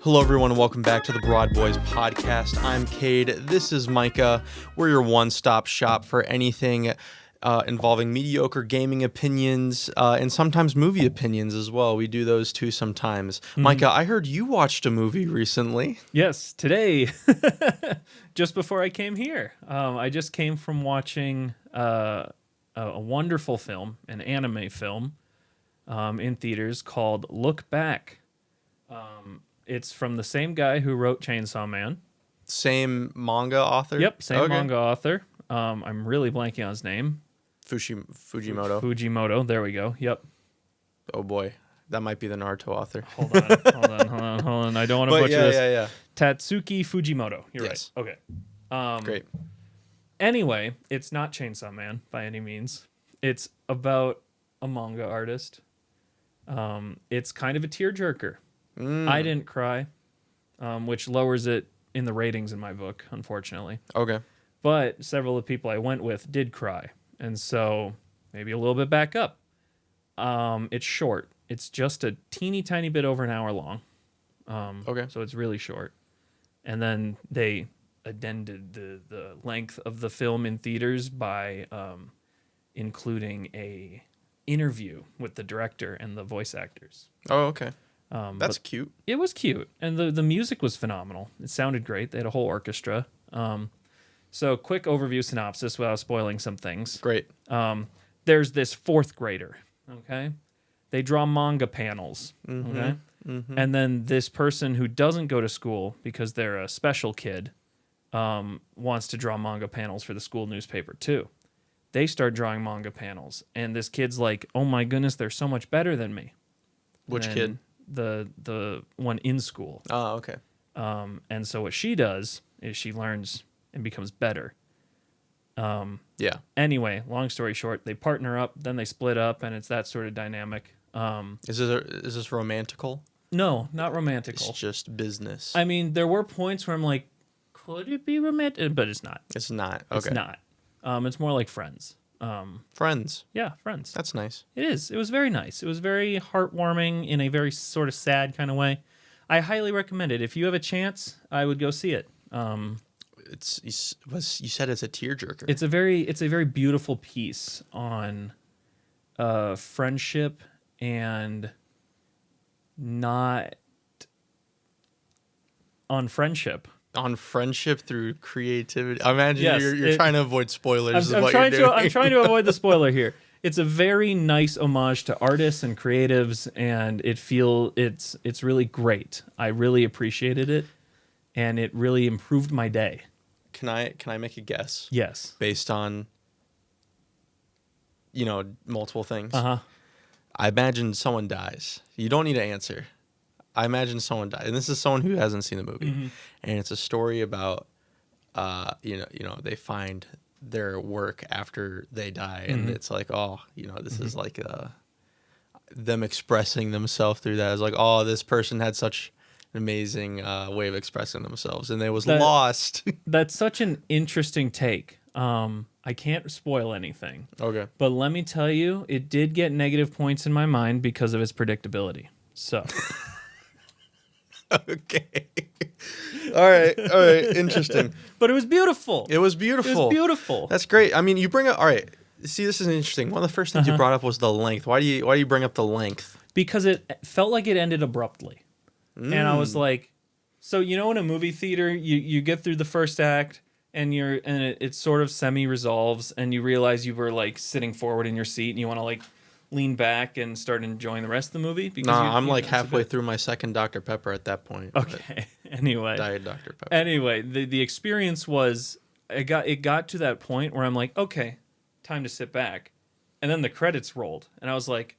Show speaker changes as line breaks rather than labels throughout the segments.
Hello, everyone, and welcome back to the BroadBoys podcast. I'm Cade. This is Micah. We're your one-stop shop for anything involving mediocre gaming opinions and sometimes movie opinions as well. We do those too sometimes. Micah, I heard you watched a movie recently.
Yes, today, just before I came here. I just came from watching a wonderful film, an anime film in theaters called Look Back. It's from the same guy who wrote Chainsaw Man.
Same manga author?
Yep, same manga author. I'm really blanking on his name.
Fujimoto.
Fujimoto, there we go. Yep.
Oh boy, that might be the Naruto author.
Hold on. I don't want to butcher this.
Yeah.
Tatsuki Fujimoto. You're
yes.
right. Okay.
Great.
Anyway, it's not Chainsaw Man by any means. It's about a manga artist. It's kind of a tearjerker. I didn't cry, which lowers it in the ratings in my book, unfortunately.
Okay.
But several of the people I went with did cry, and so maybe a little bit back up. It's short. It's just a teeny tiny bit over an hour long.
Okay.
So it's really short. And then they addended the length of the film in theaters by including a interview with the director and the voice actors.
Oh, okay. That's
But
cute.
it was cute, and the music was phenomenal. It sounded great. They had a whole orchestra. So quick overview synopsis without spoiling some things.
Great.
There's this fourth grader, okay? They draw manga panels, okay? Mm-hmm. And then this person who doesn't go to school because they're a special kid wants to draw manga panels for the school newspaper too. They start drawing manga panels, and this kid's like, oh my goodness, they're so much better than me.
Which kid?
The one in school.
Oh, okay.
And so what she does is she learns and becomes better.
Yeah.
Anyway, long story short, they partner up, then they split up, and it's that sort of dynamic.
Is this romantical?
No, not romantical.
It's just business.
I mean, there were points where I'm like, could it be romantic? But it's not.
It's not. Okay.
It's not. It's more like friends.
Friends.
Yeah, friends.
That's nice.
It is. It was very nice. It was very heartwarming in a very sort of sad kind of way. I highly recommend it. If you have a chance, I would go see it.
You said it's a tearjerker.
It's a very beautiful piece on friendship and not on friendship.
On friendship through creativity. I imagine
Yes,
you're trying to avoid spoilers.
I'm trying to avoid the spoiler here. It's a very nice homage to artists and creatives, and it's really great. I really appreciated it, and it really improved my day.
Can I make a guess?
Yes.
Based on multiple things.
Uh-huh.
I imagine someone dies. You don't need to answer. I imagine someone died, and this is someone who hasn't seen the movie, and it's a story about, they find their work after they die, and it's like, this is like them expressing themselves through that. It's like, this person had such an amazing way of expressing themselves, and they was lost.
That's such an interesting take. I can't spoil anything. Okay, but let me tell you, it did get negative points in my mind because of its predictability. So.
Okay. All right. Interesting.
But it was beautiful.
It was beautiful. That's great. I mean, you bring up. All right. See, this is interesting. One of the first things you brought up was the length. Why do you bring up the length?
Because it felt like it ended abruptly, and I was like, so in a movie theater, you get through the first act, and it sort of semi resolves, and you realize you were like sitting forward in your seat, and you want to like lean back and start enjoying the rest of the movie? Because
I'm like halfway through my second Dr. Pepper at that point.
Okay. Anyway.
Diet Dr. Pepper.
Anyway, the experience was, it got to that point where I'm like, okay, time to sit back. And then the credits rolled. And I was like,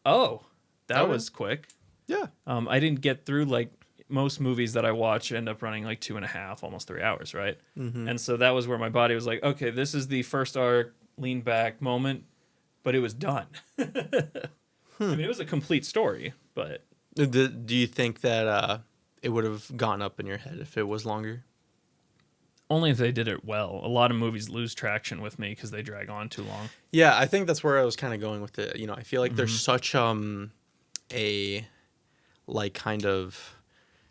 oh, that was quick.
Yeah.
I didn't get through, like, most movies that I watch end up running like 2.5, almost 3 hours, right? Mm-hmm. And so that was where my body was like, okay, this is the first arc, lean back moment. But it was done. I mean, it was a complete story, but...
Do you think that it would have gone up in your head if it was longer?
Only if they did it well. A lot of movies lose traction with me because they drag on too long.
Yeah, I think that's where I was kind of going with it. You know, I feel like there's such a like kind of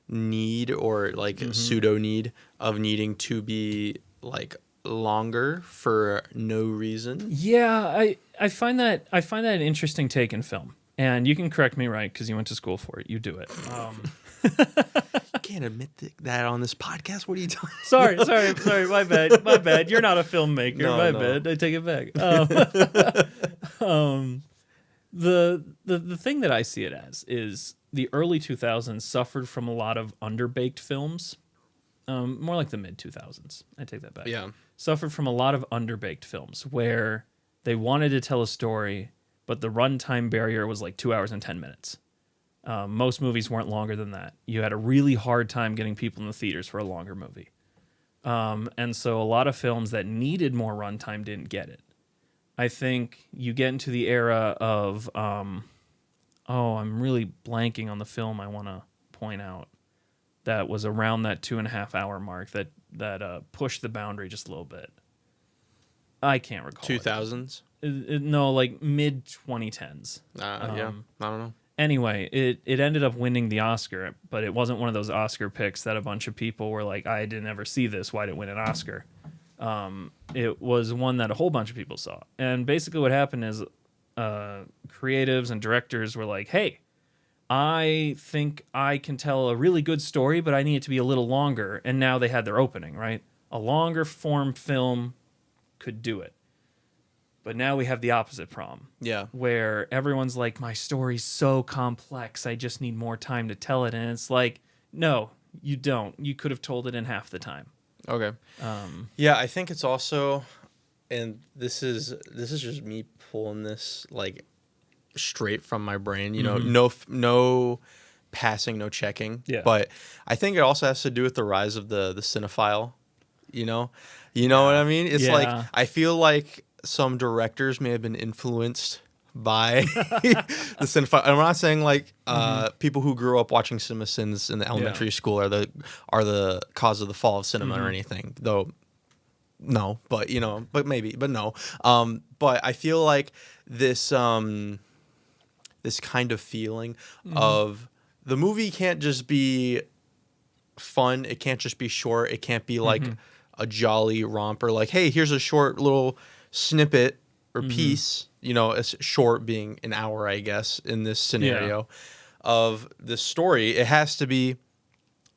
need or like pseudo need of needing to be like longer for no reason.
Yeah, I find that an interesting take in film. And you can correct me, right, because you went to school for it. You do it.
You can't admit that on this podcast. What are you doing?
Sorry. My bad. You're not a filmmaker.
No,
my
no.
bad. I take it back. The thing that I see it as is the early 2000s suffered from a lot of underbaked films. More like the mid 2000s. I take that back.
Yeah.
Suffered from a lot of underbaked films where they wanted to tell a story, but the runtime barrier was like 2 hours and 10 minutes. Most movies weren't longer than that. You had a really hard time getting people in the theaters for a longer movie. And so a lot of films that needed more runtime didn't get it. I think you get into the era of, I'm really blanking on the film I want to point out that was around that 2.5 hour mark that pushed the boundary just a little bit. I can't recall.
2000s?
No, like mid 2010s.
Yeah, I don't know.
Anyway, it ended up winning the Oscar, but it wasn't one of those Oscar picks that a bunch of people were like, I didn't ever see this. Why did it win an Oscar? It was one that a whole bunch of people saw. And basically what happened is creatives and directors were like, hey, I think I can tell a really good story, but I need it to be a little longer. And now they had their opening, right? A longer form film could do it. But now we have the opposite problem.
Yeah.
Where everyone's like, my story's so complex, I just need more time to tell it. And it's like, no, you don't. You could have told it in half the time.
Okay. Yeah, I think it's also, and this is just me pulling this like straight from my brain. You know, no passing, no checking.
Yeah.
But I think it also has to do with the rise of the cinephile. You know what I mean? It's like I feel like some directors may have been influenced by the cinephile. I'm not saying like people who grew up watching CinemaSins in the elementary school are the cause of the fall of cinema or anything. Though, no, but maybe, but no. But I feel like this this kind of feeling of the movie can't just be fun. It can't just be short. It can't be like a jolly romper. Like, hey, here's a short little snippet or piece, it's short being an hour, I guess, in this scenario of this story. It has to be,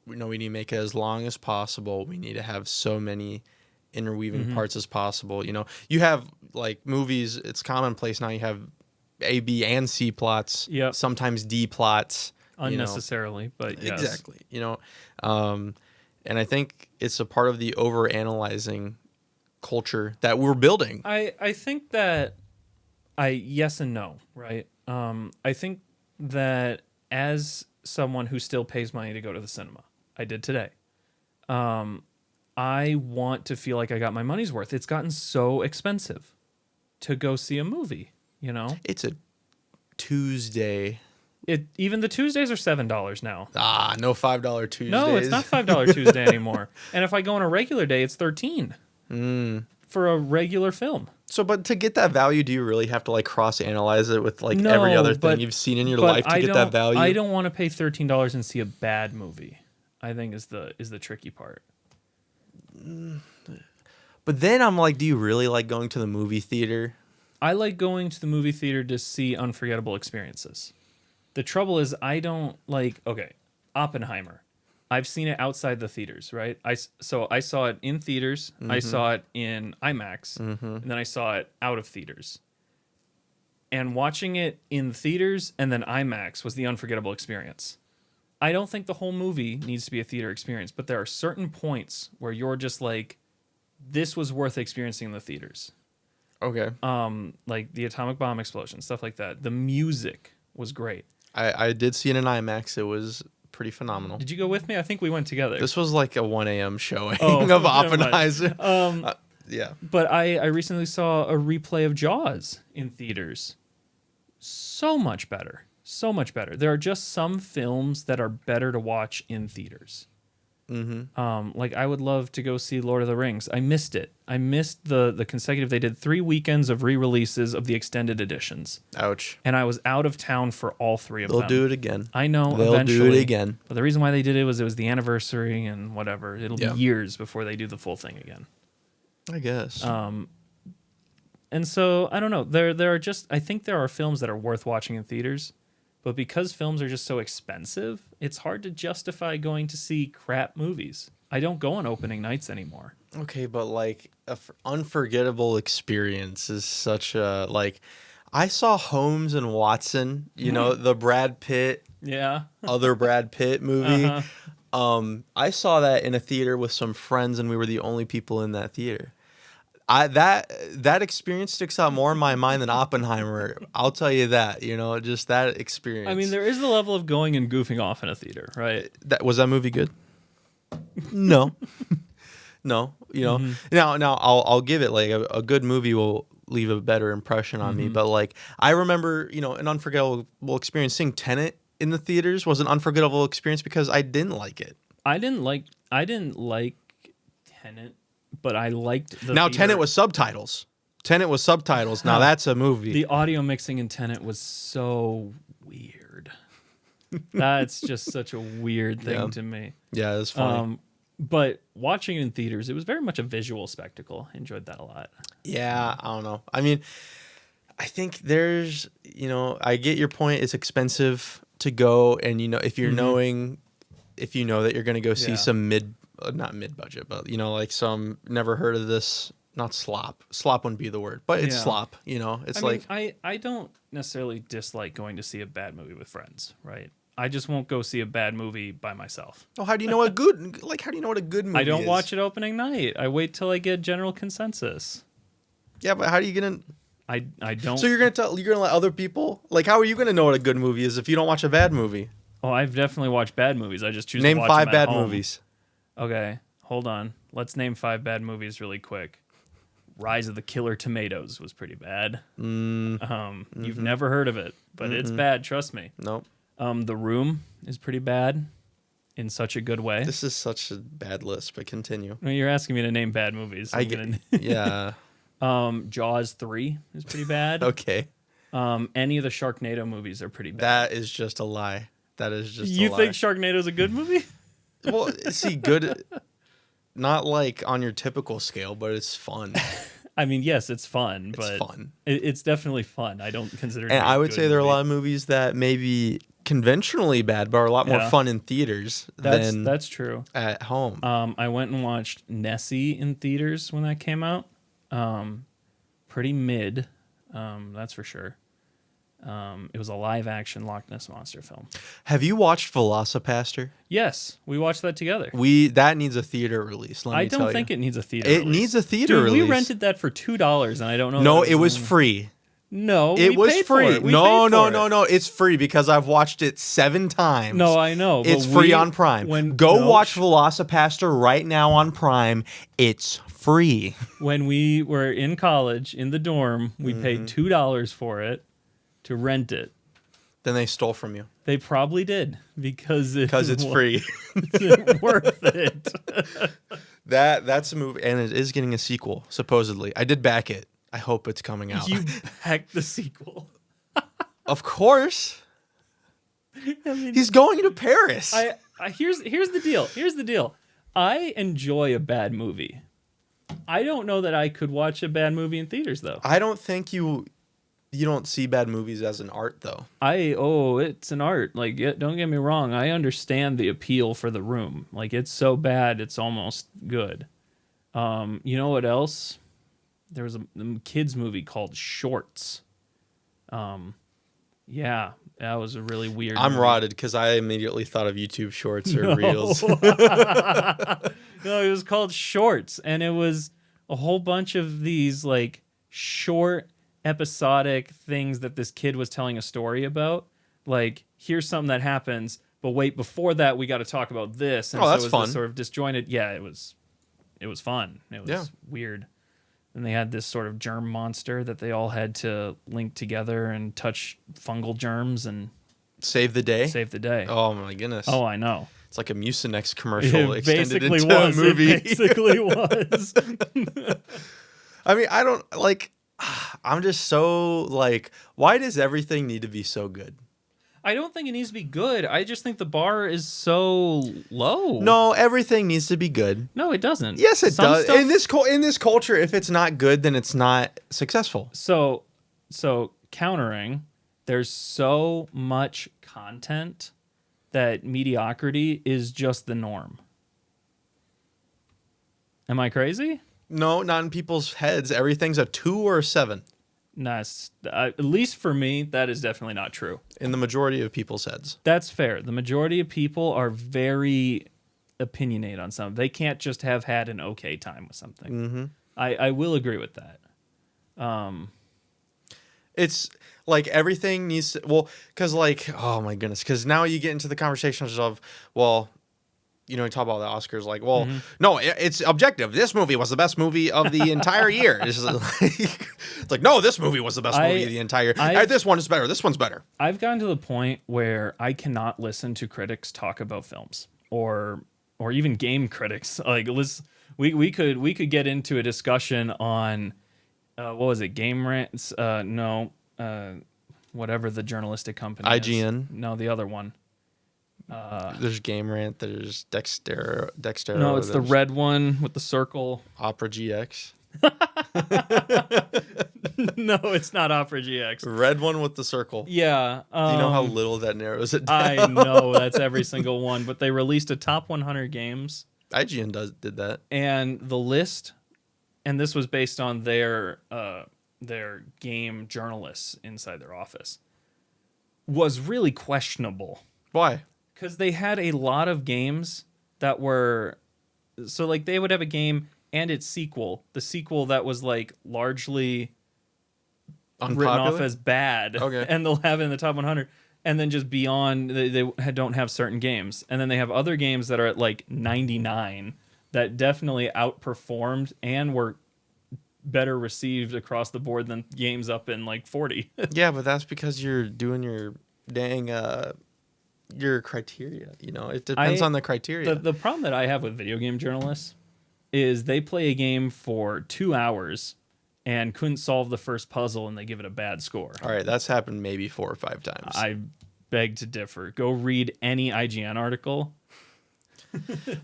we need to make it as long as possible. We need to have so many interweaving parts as possible. You have like movies, it's commonplace now. You have A, B, and C plots, sometimes D plots.
Unnecessarily, but yes.
Exactly. And I think it's a part of the overanalyzing culture that we're building.
I think that yes and no, right? I think that as someone who still pays money to go to the cinema, I did today. I want to feel like I got my money's worth. It's gotten so expensive to go see a movie,
It's a Tuesday.
Even the Tuesdays are $7 now.
No $5 Tuesdays.
No, it's not $5 Tuesday anymore. And if I go on a regular day, it's $13 for a regular film.
So, but to get that value, do you really have to like cross-analyze it with like every other thing you've seen in your life to get that value?
I don't want to pay $13 and see a bad movie. I think is the tricky part.
But then I'm like, do you really like going to the movie theater?
I like going to the movie theater to see unforgettable experiences. The trouble is I don't like, Oppenheimer. I've seen it outside the theaters, right? So I saw it in theaters, I saw it in IMAX, and then I saw it out of theaters. And watching it in theaters and then IMAX was the unforgettable experience. I don't think the whole movie needs to be a theater experience, but there are certain points where you're just like, this was worth experiencing in the theaters.
Okay.
Like the atomic bomb explosion, stuff like that. The music was great.
I did see it in IMAX. It was pretty phenomenal.
Did you go with me? I think we went together.
This was like a 1 a.m. showing of Oppenheimer. Yeah.
But I recently saw a replay of Jaws in theaters. So much better. So much better. There are just some films that are better to watch in theaters. Like I would love to go see Lord of the Rings. I missed it. I missed the consecutive. They did 3 weekends of re-releases of the extended editions.
Ouch.
And I was out of town for all 3 of them.
They'll do it again.
I know.
They'll
eventually.
do it again.
But the reason why they did it was the anniversary and whatever. It'll be years before they do the full thing again.
I guess.
And so I don't know. There are just, I think there are films that are worth watching in theaters, but because films are just so expensive, it's hard to justify going to see crap movies. I don't go on opening nights anymore.
Okay, but like unforgettable experience is such a like. I saw Holmes and Watson. You know the Brad Pitt.
Yeah.
Other Brad Pitt movie. I saw that in a theater with some friends, and we were the only people in that theater. That experience sticks out more in my mind than Oppenheimer. I'll tell you that. You know, just that experience.
I mean, there is the level of going and goofing off in a theater, right?
Was that movie good? No. No. You know. Now I'll give it like a good movie will leave a better impression on me. But like I remember, you know, an unforgettable experience. Seeing Tenet in the theaters was an unforgettable experience because I didn't like it.
I didn't like Tenet. But I liked the
Now,
theater.
Tenet was subtitles. Now, that's a movie.
The audio mixing in Tenet was so weird. That's just such a weird thing to me.
Yeah, it's funny.
But watching it in theaters, it was very much a visual spectacle. I enjoyed that a lot.
Yeah, I don't know. I mean, I think there's, you know, I get your point. It's expensive to go. And, you know, if you know that you're going to go see some not mid-budget, but, you know, like some never heard of this, not slop. Slop wouldn't be the word, but it's slop, you know. It's
I don't necessarily dislike going to see a bad movie with friends, right? I just won't go see a bad movie by myself.
Oh, how do you know what a good movie is?
I don't watch it opening night. I wait till I get general consensus.
Yeah, but how are you going to...
I don't...
So you're going to let other people... Like, how are you going to know what a good movie is if you don't watch a bad movie?
Oh, I've definitely watched bad movies. I just choose
to
watch
5
them
bad
at home.
movies.
Okay, hold on. Let's name 5 bad movies really quick. Rise of the Killer Tomatoes was pretty bad. You've never heard of it, but it's bad, trust me.
Nope.
The Room is pretty bad in such a good way.
This is such a bad list, but continue.
Well, you're asking me to name bad movies.
Yeah.
Jaws 3 is pretty bad.
Okay.
Any of the Sharknado movies are pretty bad.
That is just a lie. That is just a lie.
You think Sharknado's a good movie?
Well, see, good, not like on your typical scale, but it's fun.
I mean, yes, it's fun, but
it's fun.
It's definitely fun. I don't consider it
And I would say there are a
movie.
lot of movies that may be conventionally bad, but are a lot more fun in theaters than
that's true.
At home.
I went and watched Nessie in theaters when that came out. Pretty mid, that's for sure. It was a live-action Loch Ness Monster film.
Have you watched Velocipaster?
Yes, we watched that together.
That needs a theater release.
I don't think it needs a theater
release.
It
needs a theater release.
We rented that for $2, and I don't know.
No, it was free.
No,
it was free. No.
It.
It's free because I've watched it 7 times.
No, I know.
It's free on Prime. Go watch Velocipaster right now on Prime. It's free.
When we were in college in the dorm, we paid $2 for it to rent it.
Then they stole from you.
They probably did because
it's free.
It's worth it.
That's a movie, and it is getting a sequel supposedly. I did back it. I hope it's coming out.
You backed the sequel.
Of course.
I mean,
he's going to Paris.
Here's the deal. Here's the deal. I enjoy a bad movie. I don't know that I could watch a bad movie in theaters though.
I don't think you don't see bad movies as an art though.
It's an art. Like, don't get me wrong. I understand the appeal for The Room. Like, it's so bad, it's almost good. You know what else? There was a kids movie called Shorts. Yeah, that was a really weird
I'm
movie.
rotted because I immediately thought of YouTube Shorts or Reels.
No, it was called Shorts, and it was a whole bunch of these like short episodic things that this kid was telling a story about. Like, here's something that happens, but wait, before that we got to talk about this. And
that's
it was
fun.
This sort of disjointed. Yeah, it was fun. It was weird. And they had this sort of germ monster that they all had to link together and touch fungal germs and
save the day.
Save the day.
Oh my goodness.
Oh, I know.
It's like a Mucinex commercial
It
extended
basically
into a
was.
movie.
It basically was.
I mean, I don't like. I'm just so like. Why does everything need to be so good?
I don't think it needs to be good. I just think the bar is so low.
No, everything needs to be good.
No, it doesn't.
Yes, it
Some
does.
stuff-
In this culture, if it's not good, then it's not successful.
So countering, there's so much content that mediocrity is just the norm. Am I crazy?
No, not in people's heads. Everything's a 2 or a 7.
Nice. At least for me, that is definitely not true.
In the majority of people's heads.
That's fair. The majority of people are very opinionated on something. They can't just have had an okay time with something.
Mm-hmm.
I will agree with that.
It's like everything needs to, well, because like, oh my goodness, because now you get into the conversations of, well, you know, you talk about the Oscars, like, well, no, it's objective. This movie was the best movie of the entire year. It's like, no, this movie was the best movie of the entire year. This one is better. This one's better.
I've gotten to the point where I cannot listen to critics talk about films or even game critics. Like, we could get into a discussion on what was it, Game Rants? Whatever the journalistic company
IGN.
is. No, the other one.
There's Game Rant. There's Dexter.
No, it's the red one with the circle.
Opera GX.
No, it's not Opera GX.
Red one with the circle.
Yeah.
Do you know how little that narrows it down?
I know that's every single one, but they released a top 100 games.
IGN did that,
and the list, and this was based on their game journalists inside their office, was really questionable.
Why?
Because they had a lot of games that were, so like they would have a game and its sequel, the sequel that was like largely written off as bad,
okay,
and they'll have it in the top 100, and then just beyond, they don't have certain games, and then they have other games that are at like 99 that definitely outperformed and were better received across the board than games up in like 40.
Yeah, but that's because you're doing your dang your criteria. You know, it depends on the criteria.
The problem that I have with video game journalists is they play a game for 2 hours and couldn't solve the first puzzle and they give it a bad score.
All right, that's happened maybe 4 or 5 times.
I beg to differ. Go read any IGN article.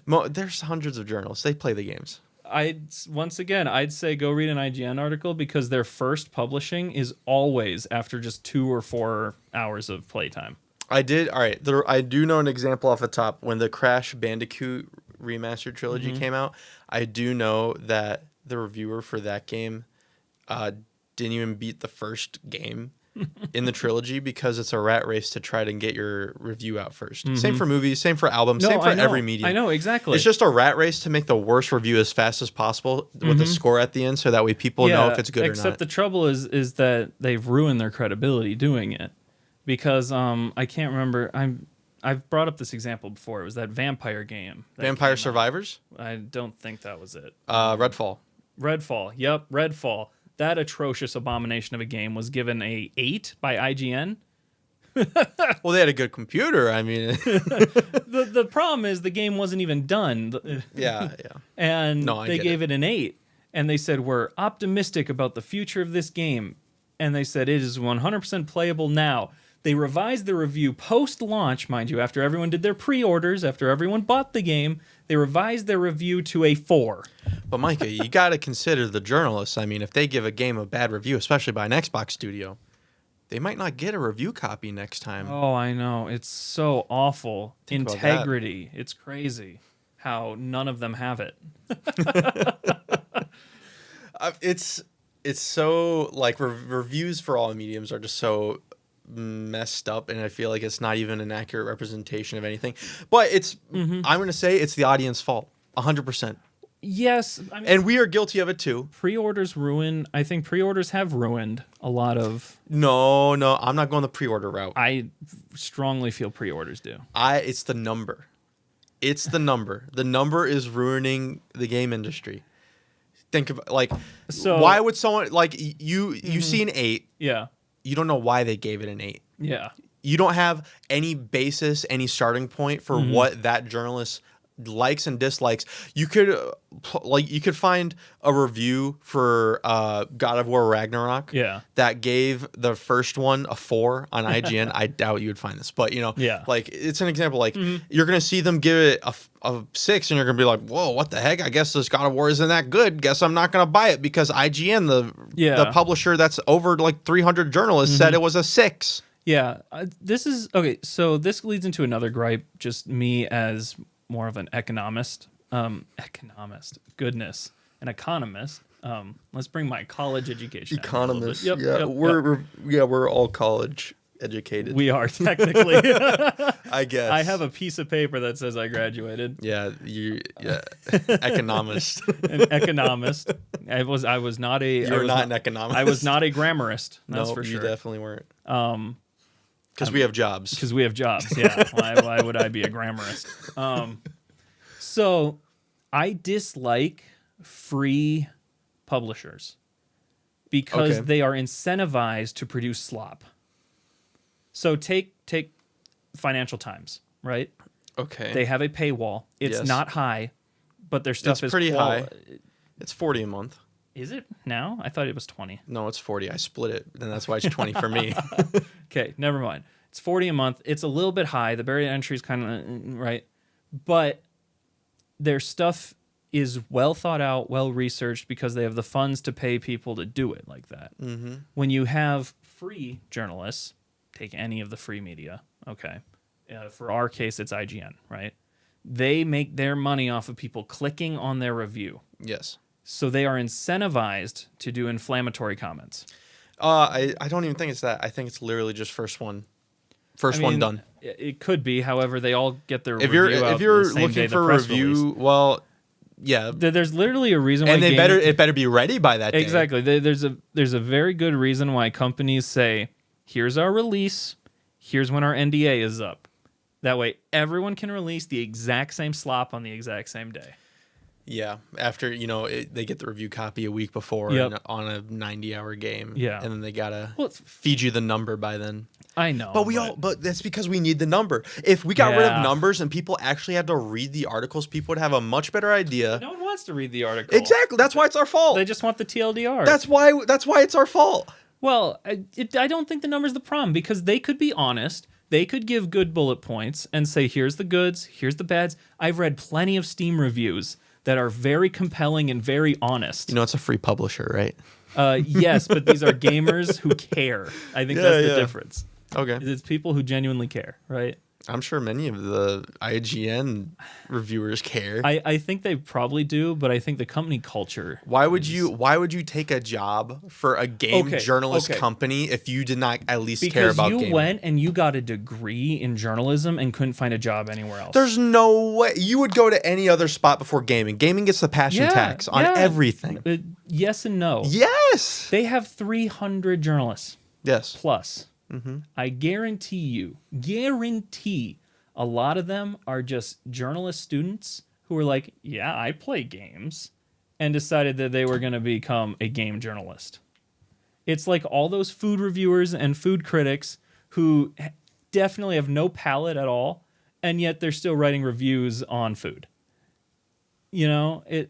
There's hundreds of journalists. They play the games.
I'd say go read an IGN article because their first publishing is always after just 2 or 4 hours of playtime.
I did. All right. I do know an example off the top. When the Crash Bandicoot remastered trilogy came out, I do know that the reviewer for that game didn't even beat the first game in the trilogy because it's a rat race to try to get your review out first. Same for movies, same for albums, same for every medium.
I know, exactly.
It's just a rat race to make the worst review as fast as possible with a score at the end so that way people know if it's good or not.
Except the trouble is that they've ruined their credibility doing it. Because I can't remember. I've brought up this example before. It was that vampire game.
Vampire Survivors?
I don't think that was it.
Redfall.
Redfall. Yep, Redfall. That atrocious abomination of a game was given a 8 by IGN.
Well, they had a good computer. I mean,
the problem is the game wasn't even done.
Yeah.
And they gave it an 8. And they said, we're optimistic about the future of this game. And they said, it is 100% playable now. They revised the review post-launch, mind you, after everyone did their pre-orders, after everyone bought the game. They revised their review to a 4.
But Micah, you got to consider the journalists. I mean, if they give a game a bad review, especially by an Xbox studio, they might not get a review copy next time.
Oh, I know. It's so awful.
Think
Integrity. It's crazy how none of them have it.
It's so, like, reviews for all mediums are just so messed up, and I feel like it's not even an accurate representation of anything. But it's, I'm going to say it's the audience's fault, 100%.
Yes. I mean,
and we are guilty of it, too.
I think pre-orders have ruined a lot of...
No, I'm not going the pre-order route.
I strongly feel pre-orders do.
It's the number. It's the number. The number is ruining the game industry. Think of, like, so why would someone, like, you see an 8.
Yeah.
You don't know why they gave it an 8.
Yeah.
you don't have any basis, any starting point for what that journalist likes and dislikes. You could find a review for God of War Ragnarok that gave the first one a 4 on IGN. I doubt you would find this, but like it's an example. Like you're gonna see them give it a 6, and you're gonna be like, whoa, what the heck? I guess this God of War isn't that good. Guess I'm not gonna buy it because IGN, the publisher that's over like 300 journalists, said it was a 6.
Yeah, this is okay. So this leads into another gripe. Just me as more of an economist. An economist. Let's bring my college education.
Economist. Yep. We're all college educated.
We are technically.
I guess.
I have a piece of paper that says I graduated.
Economist.
An economist. I was not a.
You're not an economist.
I was not a grammarist. That's for sure.
You definitely weren't. Because we have jobs.
Yeah. Why would I be a grammarist? So I dislike free publishers because they are incentivized to produce slop. So take Financial Times, right?
Okay.
They have a paywall. It's not high, but their stuff is
pretty high. It's $40 a month.
Is it now? I thought it was 20.
No, it's 40. I split it, and that's why it's 20 for me.
Okay, never mind. It's 40 a month. It's a little bit high. The barrier to entry is kind of right, but their stuff is well thought out, well researched because they have the funds to pay people to do it like that. Mm-hmm. When you have free journalists, take any of the free media. Okay, for our case, it's IGN, right? They make their money off of people clicking on their review.
Yes.
So they are incentivized to do inflammatory comments.
I don't even think it's that. I think it's literally just first one done.
It could be. However, they all get their
if
review
you're
out
if you're
the same
looking
day
for
the press
review,
release.
well, yeah.
There's literally a reason why.
And it better be ready by that day.
Exactly. There's a very good reason why companies say, "Here's our release. Here's when our NDA is up." That way, everyone can release the exact same slop on the exact same day.
Yeah, after they get the review copy a week before on a 90-hour game.
Yeah,
and then they gotta feed you the number by then.
I know,
but that's because we need the number. If we got rid of numbers and people actually had to read the articles, people would have a much better idea.
No one wants to read the article.
Exactly. That's why it's our fault.
They just want the TLDR.
That's why it's our fault.
Well, I don't think the number's the problem because they could be honest. They could give good bullet points and say, here's the goods, here's the bads. I've read plenty of Steam reviews that are very compelling and very honest.
It's a free publisher, right?
Yes, but these are gamers who care. I think that's the difference.
Okay.
It's people who genuinely care, right?
I'm sure many of the IGN reviewers care.
I think they probably do, but I think the company culture.
Why would you take a job for a game journalist company if you did not at least care about gaming?
Because you went and you got a degree in journalism and couldn't find a job anywhere else.
There's no way you would go to any other spot before gaming. Gaming gets the passion tax on everything.
Yes and no.
Yes.
They have 300 journalists.
Yes.
Plus. Mm-hmm. I guarantee a lot of them are just journalist students who are like, yeah, I play games, and decided that they were going to become a game journalist. It's like all those food reviewers and food critics who definitely have no palate at all, and yet they're still writing reviews on food. I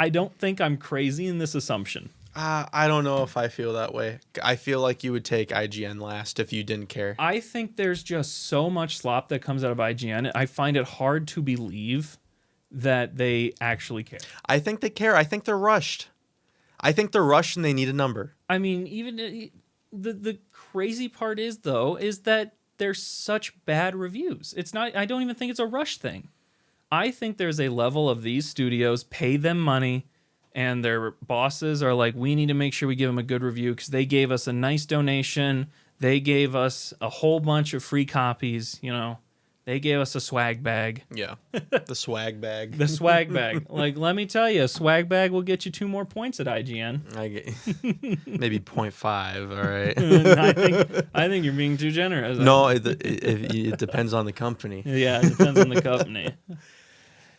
don't think I'm crazy in this assumption.
I don't know if I feel that way. I feel like you would take IGN last if you didn't care.
I think there's just so much slop that comes out of IGN. I find it hard to believe that they actually care.
I think they care. I think they're rushed. And they need a number.
I mean, even the crazy part is that there's such bad reviews. It's not. I don't even think it's a rush thing. I think there's a level of these studios pay them money. And their bosses are like, we need to make sure we give them a good review because they gave us a nice donation. They gave us a whole bunch of free copies. They gave us a swag bag.
Yeah, the swag bag.
The swag bag. Like, let me tell you, a swag bag will get you 2 more points at IGN.
Maybe 0.5. All
right. I think you're being too generous.
No, it depends on the company.
Yeah, it depends on the company.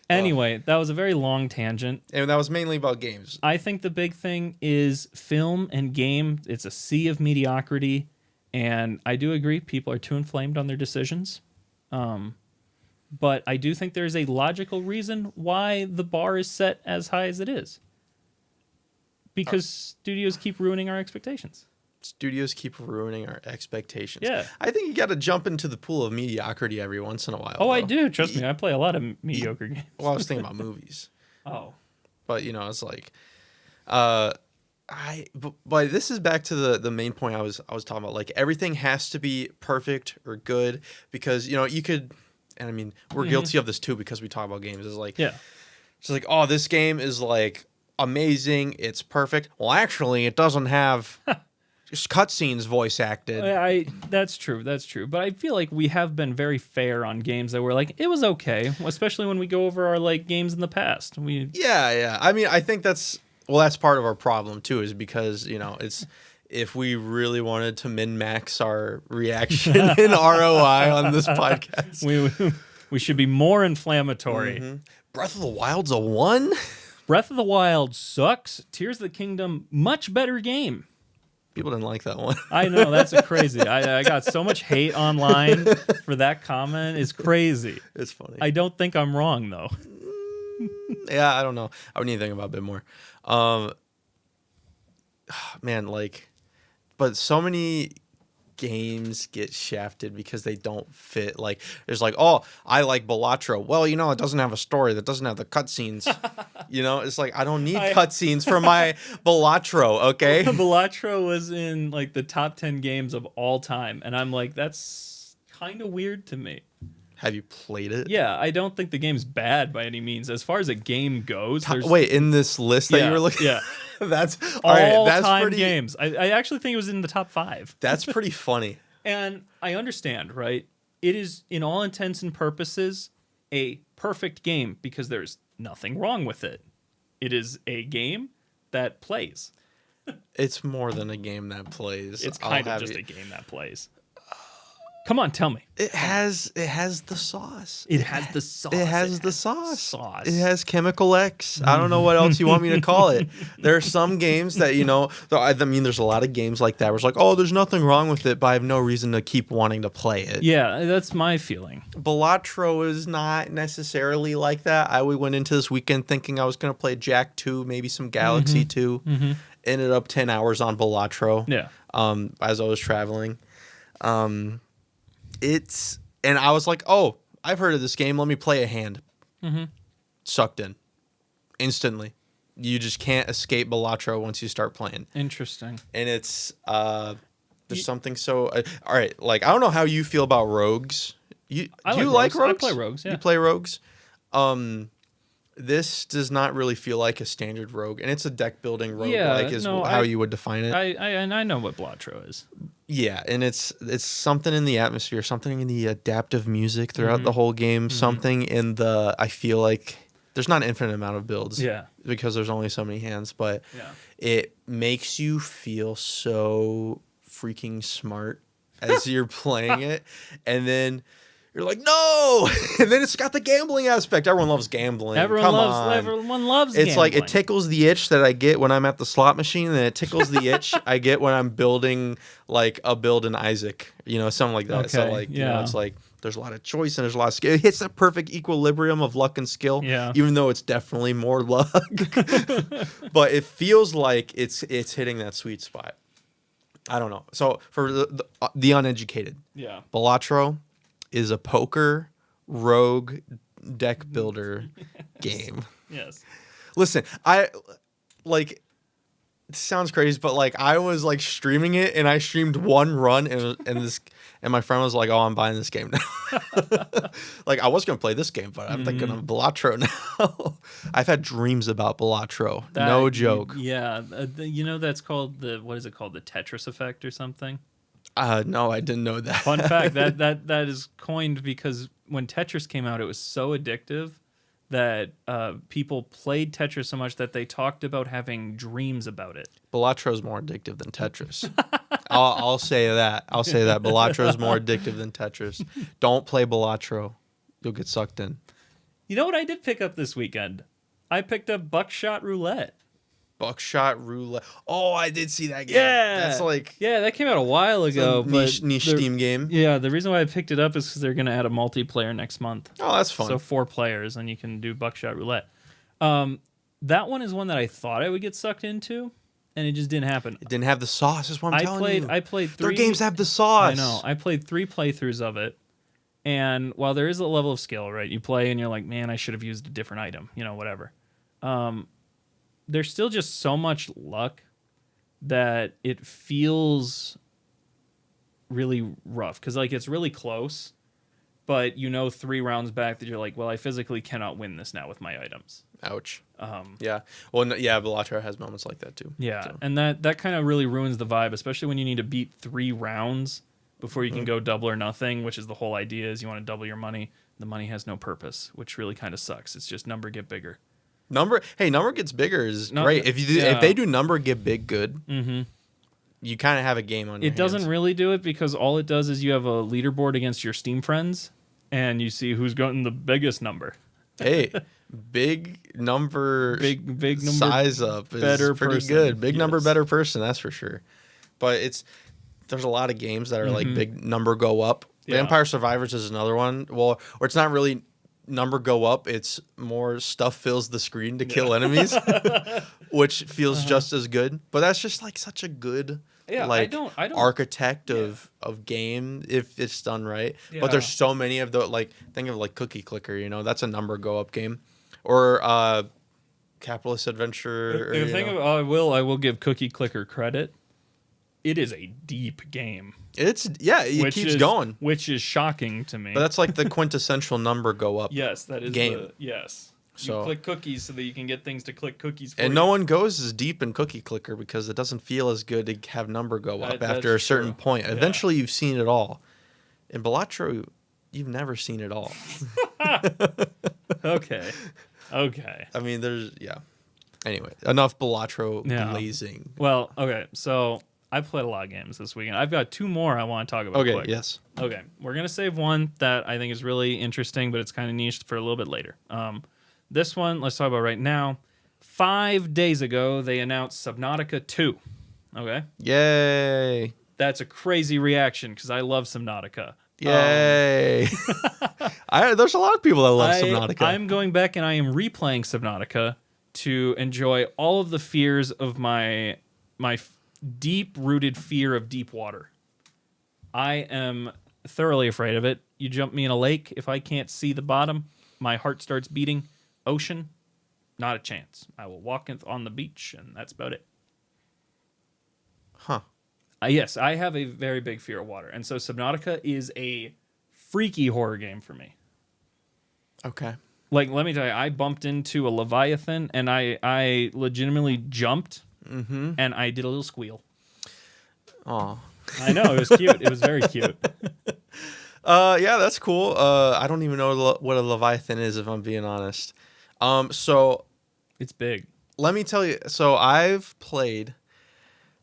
Anyway, that was a very long tangent.
And that was mainly about games.
I think the big thing is film and game. It's a sea of mediocrity. And I do agree people are too inflamed on their decisions. But I do think there's a logical reason why the bar is set as high as it is. Because studios keep ruining our expectations.
Studios keep ruining our expectations.
Yeah.
I think you got to jump into the pool of mediocrity every once in a while.
Oh, though. I do. Trust me. I play a lot of mediocre games.
Well, I was thinking about movies.
Oh.
But, it's like... but this is back to the main point I was talking about. Like, everything has to be perfect or good because, you could... And I mean, we're guilty of this too because we talk about games. It's like, it's like, oh, this game is like amazing. It's perfect. Well, actually, it doesn't have just cutscenes voice acted.
That's true. But I feel like we have been very fair on games that were like, it was okay, especially when we go over our like games in the past.
Yeah. I mean, I think that's part of our problem too, is because, it's... If we really wanted to min-max our reaction in ROI on this podcast.
We should be more inflammatory.
Mm-hmm. Breath of the Wild's a 1?
Breath of the Wild sucks. Tears of the Kingdom, much better game.
People didn't like that one.
I know, that's crazy. I got so much hate online for that comment. It's crazy.
It's funny.
I don't think I'm wrong, though.
Yeah, I don't know. I would need to think about it a bit more. Man, like... But so many games get shafted because they don't fit. Like, there's like, oh, I like Balatro. Well, it doesn't have a story. That doesn't have the cutscenes. It's like, I don't need cutscenes for my Balatro, okay?
Balatro was in, like, the top 10 games of all time. And I'm like, that's kind of weird to me.
Have you played it?
Yeah, I don't think the game's bad by any means. As far as a game goes,
wait, in this list that you were looking
at? Yeah.
That's
all-time games. I actually think it was in the top 5.
That's pretty funny.
And I understand, right? It is, in all intents and purposes, a perfect game because there's nothing wrong with it. It is a game that plays.
It's more than a game that plays.
It's kind of just a game that plays. Come on, tell me.
It has the sauce.
It has the sauce.
It has the sauce. It has Chemical X. I don't know what else you want me to call it. There are some games that, I mean, there's a lot of games like that where it's like, oh, there's nothing wrong with it, but I have no reason to keep wanting to play it.
Yeah, that's my feeling.
Balatro is not necessarily like that. I went into this weekend thinking I was going to play Jack 2, maybe some Galaxy 2. Mm-hmm. Ended up 10 hours on Balatro.
Yeah.
As I was traveling. And I was like, oh, I've heard of this game. Let me play a hand. Mm-hmm. Sucked in. Instantly. You just can't escape Balatro once you start playing.
Interesting.
And it's, there's something so, all right, like, I don't know how you feel about rogues. Do you like rogues?
I play rogues, yeah.
You play rogues? This does not really feel like a standard rogue, and it's a deck building rogue, how you would define it.
I know what Balatro is.
Yeah, and it's something in the atmosphere, something in the adaptive music throughout the whole game, something in the, I feel like there's not an infinite amount of builds, because there's only so many hands, but it makes you feel so freaking smart as you're playing it, and then you're like, no! And then it's got the gambling aspect. Everyone loves gambling.
Everyone loves gambling.
It's like, it tickles the itch that I get when I'm at the slot machine, and it tickles the itch I get when I'm building, like, a build in Isaac. Something like that. Okay, so, like, it's like, there's a lot of choice and there's a lot of skill. It hits that perfect equilibrium of luck and skill, even though it's definitely more luck. But it feels like it's hitting that sweet spot. I don't know. So, for the uneducated, Balatro is a poker rogue deck builder game.
Yes.
Listen, it sounds crazy, but like I was like streaming it, and I streamed one run, and my friend was like, "Oh, I'm buying this game now." Like, I was gonna play this game, but I'm thinking of Balatro now. I've had dreams about Balatro. No joke.
Yeah, that's called what is it called? The Tetris effect or something.
No, I didn't know that.
Fun fact, that is coined because when Tetris came out, it was so addictive that people played Tetris so much that they talked about having dreams about it.
Balatro is more addictive than Tetris. I'll say that. Balatro is more addictive than Tetris. Don't play Balatro. You'll get sucked in.
You know what I did pick up this weekend? I picked up Buckshot Roulette.
Buckshot Roulette. Oh, I did see that game.
Yeah,
That's like
that came out a while ago.
niche Steam game.
Yeah, the reason why I picked it up is because they're gonna add a multiplayer next month.
Oh, that's fun.
So 4 players, and you can do Buckshot Roulette. That one is one that I thought I would get sucked into, and it just didn't happen.
It didn't have the sauce. Is what I'm telling you.
I played 3.
Their games have the sauce.
I know. I played 3 playthroughs of it, and while there is a level of skill, right? You play and you're like, man, I should have used a different item. Whatever. There's still just so much luck that it feels really rough because it's really close, but 3 rounds back that you're like, well, I physically cannot win this now with my items.
Ouch. Yeah. Well, Balatro has moments like that too.
Yeah,
so.
and that kind of really ruins the vibe, especially when you need to beat 3 rounds before you can go double or nothing, which is the whole idea is you want to double your money. The money has no purpose, which really kind of sucks. It's just number get bigger. Number gets bigger is great. If they do number get big good, you kind of have a game on your hands. It doesn't really do it because all it does is you have a leaderboard against your Steam friends, and you see who's gotten the biggest number.
Hey, big number size up is
better
pretty
person.
Good. Big number better person, that's for sure. But there's a lot of games that are like big number go up. Yeah. Vampire Survivors is another one. Well, or it's not really number go up, it's more stuff fills the screen to kill enemies, which feels just as good. But that's just like such a good I don't architect of game if it's done right. Yeah. But there's so many of the think of like Cookie Clicker, that's a number go up game. Or Capitalist Adventure.
I will give Cookie Clicker credit. It is a deep game.
It keeps going,
which is shocking to me.
But that's like the quintessential number go up.
Yes, that is
game.
Yes. So, you click cookies so that you can get things to click cookies for
and
you.
No one goes as deep in Cookie Clicker because it doesn't feel as good to have number go up after a certain point. Yeah. Eventually, you've seen it all. In Balatro, you've never seen it all.
Okay.
I mean, Anyway, enough Balatro blazing.
Well, okay, so I played a lot of games this weekend. I've got 2 more I want to talk about.
Okay, yes.
Okay, we're going to save one that I think is really interesting, but it's kind of niche for a little bit later. This one, let's talk about right now. 5 days ago, they announced Subnautica 2. Okay?
Yay.
That's a crazy reaction because I love Subnautica.
Yay. There's a lot of people that love Subnautica.
I'm going back and I am replaying Subnautica to enjoy all of the fears of my deep-rooted fear of deep water. I am thoroughly afraid of it. You jump me in a lake, if I can't see the bottom, my heart starts beating. Ocean, not a chance. I will walk on the beach, and that's about it.
Huh.
Yes, I have a very big fear of water, and so Subnautica is a freaky horror game for me.
Okay.
Let me tell you, I bumped into a Leviathan, and I legitimately jumped, and I did a little squeal.
Aw.
I know, it was cute. It was very cute.
Yeah, that's cool. I don't even know what a Leviathan is, if I'm being honest. So
it's big.
Let me tell you. So I've played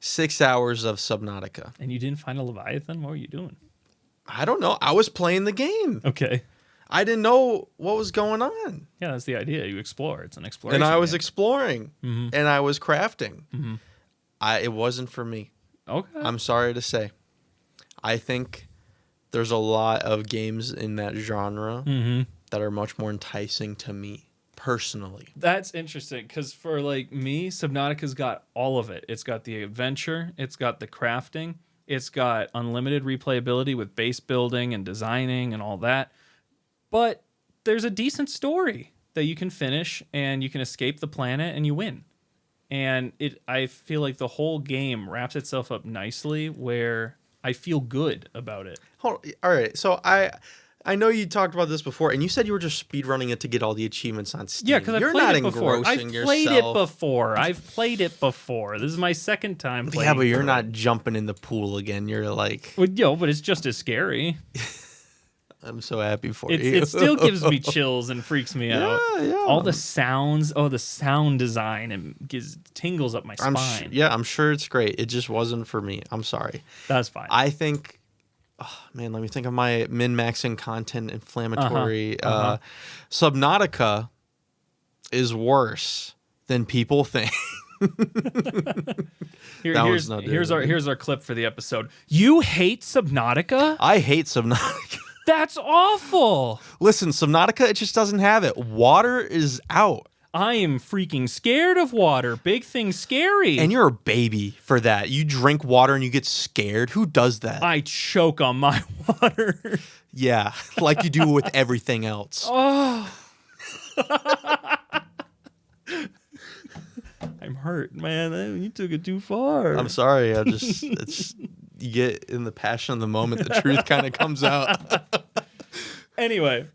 6 hours of Subnautica.
And you didn't find a Leviathan? What were you doing?
I don't know. I was playing the game.
Okay.
I didn't know what was going on.
Yeah, that's the idea. You explore. It's an exploration.
And I was exploring. And I was crafting. It wasn't for me.
Okay.
I'm sorry to say. I think there's a lot of games in that genre that are much more enticing to me personally.
That's interesting because for me, Subnautica's got all of it. It's got the adventure. It's got the crafting. It's got unlimited replayability with base building and designing and all that. But there's a decent story that you can finish and you can escape the planet and you win. And I feel like the whole game wraps itself up nicely where I feel good about it.
All right. So I know you talked about this before, and you said you were just speedrunning it to get all the achievements on Steam.
Yeah, because I've played it before. I've played it before. This is my second time playing.
Yeah, but you're not jumping in the pool again. You're like...
Well, but it's just as scary.
I'm so happy for you.
It still gives me chills and freaks me out.
Yeah.
All the sounds. Oh, the sound design. It gives tingles up my spine.
I'm sure it's great. It just wasn't for me. I'm sorry.
That's fine.
I think... Oh, man, let me think of my min-maxing content inflammatory. Subnautica is worse than people think.
Here's our clip for the episode. You hate Subnautica?
I hate Subnautica.
That's awful.
Listen, Subnautica, it just doesn't have it. Water is out.
I am freaking scared of water. Big thing's scary.
And you're a baby for that. You drink water and you get scared. Who does that?
I choke on my water.
Yeah, like you do with everything else.
Oh. I'm hurt, man. You took it too far.
I'm sorry. It's you get in the passion of the moment, the truth kind of comes out.
Anyway,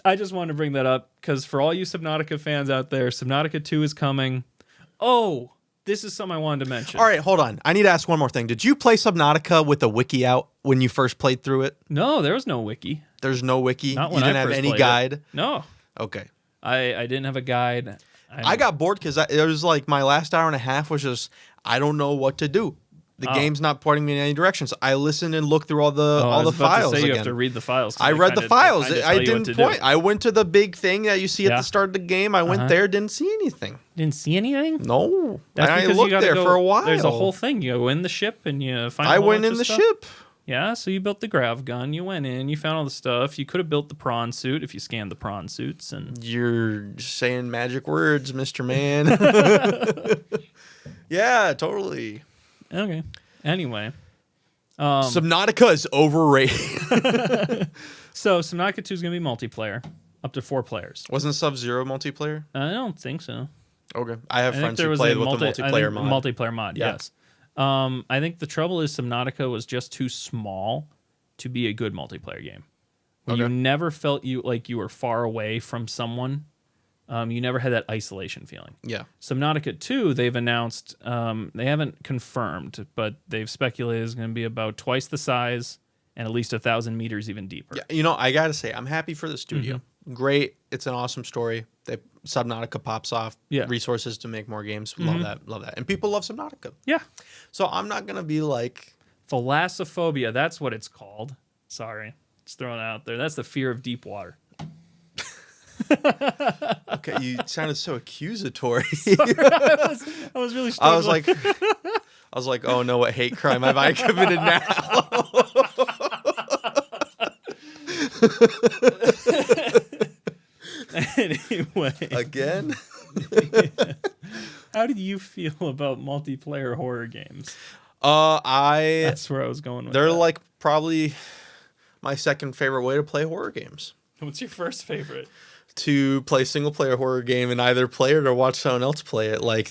I just wanted to bring that up because for all you Subnautica fans out there, Subnautica 2 is coming. Oh, this is something I wanted to mention.
All right, hold on. I need to ask one more thing. Did you play Subnautica with a wiki out when you first played through it?
No, there was no wiki.
There's no wiki?
Not when
you didn't
I
have
first
any
played
guide?
It. No.
Okay.
I didn't have a guide.
I got bored because it was like my last hour and a half was just, I don't know what to do. The game's not pointing me in any direction. So I listened and looked through all the files
to say
again.
You have to read the files.
I read the files. I didn't point. I went to the big thing that you see at the start of the game. I went there, didn't see anything.
Didn't see anything?
No.
That's
I looked there for a while.
There's a whole thing. You go in the ship and you find
I went in the ship.
Yeah, so you built the grav gun. You went in. You found all the stuff. You could have built the prawn suit if you scanned the prawn suits. And
you're saying magic words, Mr. Man. Yeah, totally.
Okay. Anyway.
Subnautica is overrated.
So Subnautica 2 is going to be multiplayer, up to 4 players.
Wasn't Sub-Zero multiplayer?
I don't think so.
Okay. I have friends who played with the multiplayer mod.
Multiplayer mod, yes. I think the trouble is Subnautica was just too small to be a good multiplayer game. You never felt you were far away from someone. You never had that isolation feeling.
Yeah.
Subnautica 2, they've announced, they haven't confirmed, but they've speculated is going to be about twice the size and at least 1,000 meters even deeper.
Yeah, I got to say, I'm happy for the studio. Mm-hmm. Great. It's an awesome story. Subnautica pops off resources to make more games. Mm-hmm. Love that. And people love Subnautica.
Yeah.
So I'm not going to be like...
Thalassophobia, that's what it's called. Sorry. Just throwing it out there. That's the fear of deep water.
Okay, you sounded so accusatory.
I was really struggling.
I was like, oh no, what hate crime have I committed now?
Anyway.
Again?
How did you feel about multiplayer horror games?
That's
where I was going with
they're
that.
like probably my second favorite way to play horror games.
What's your first favorite?
To play single player horror game and either play it or watch someone else play it, like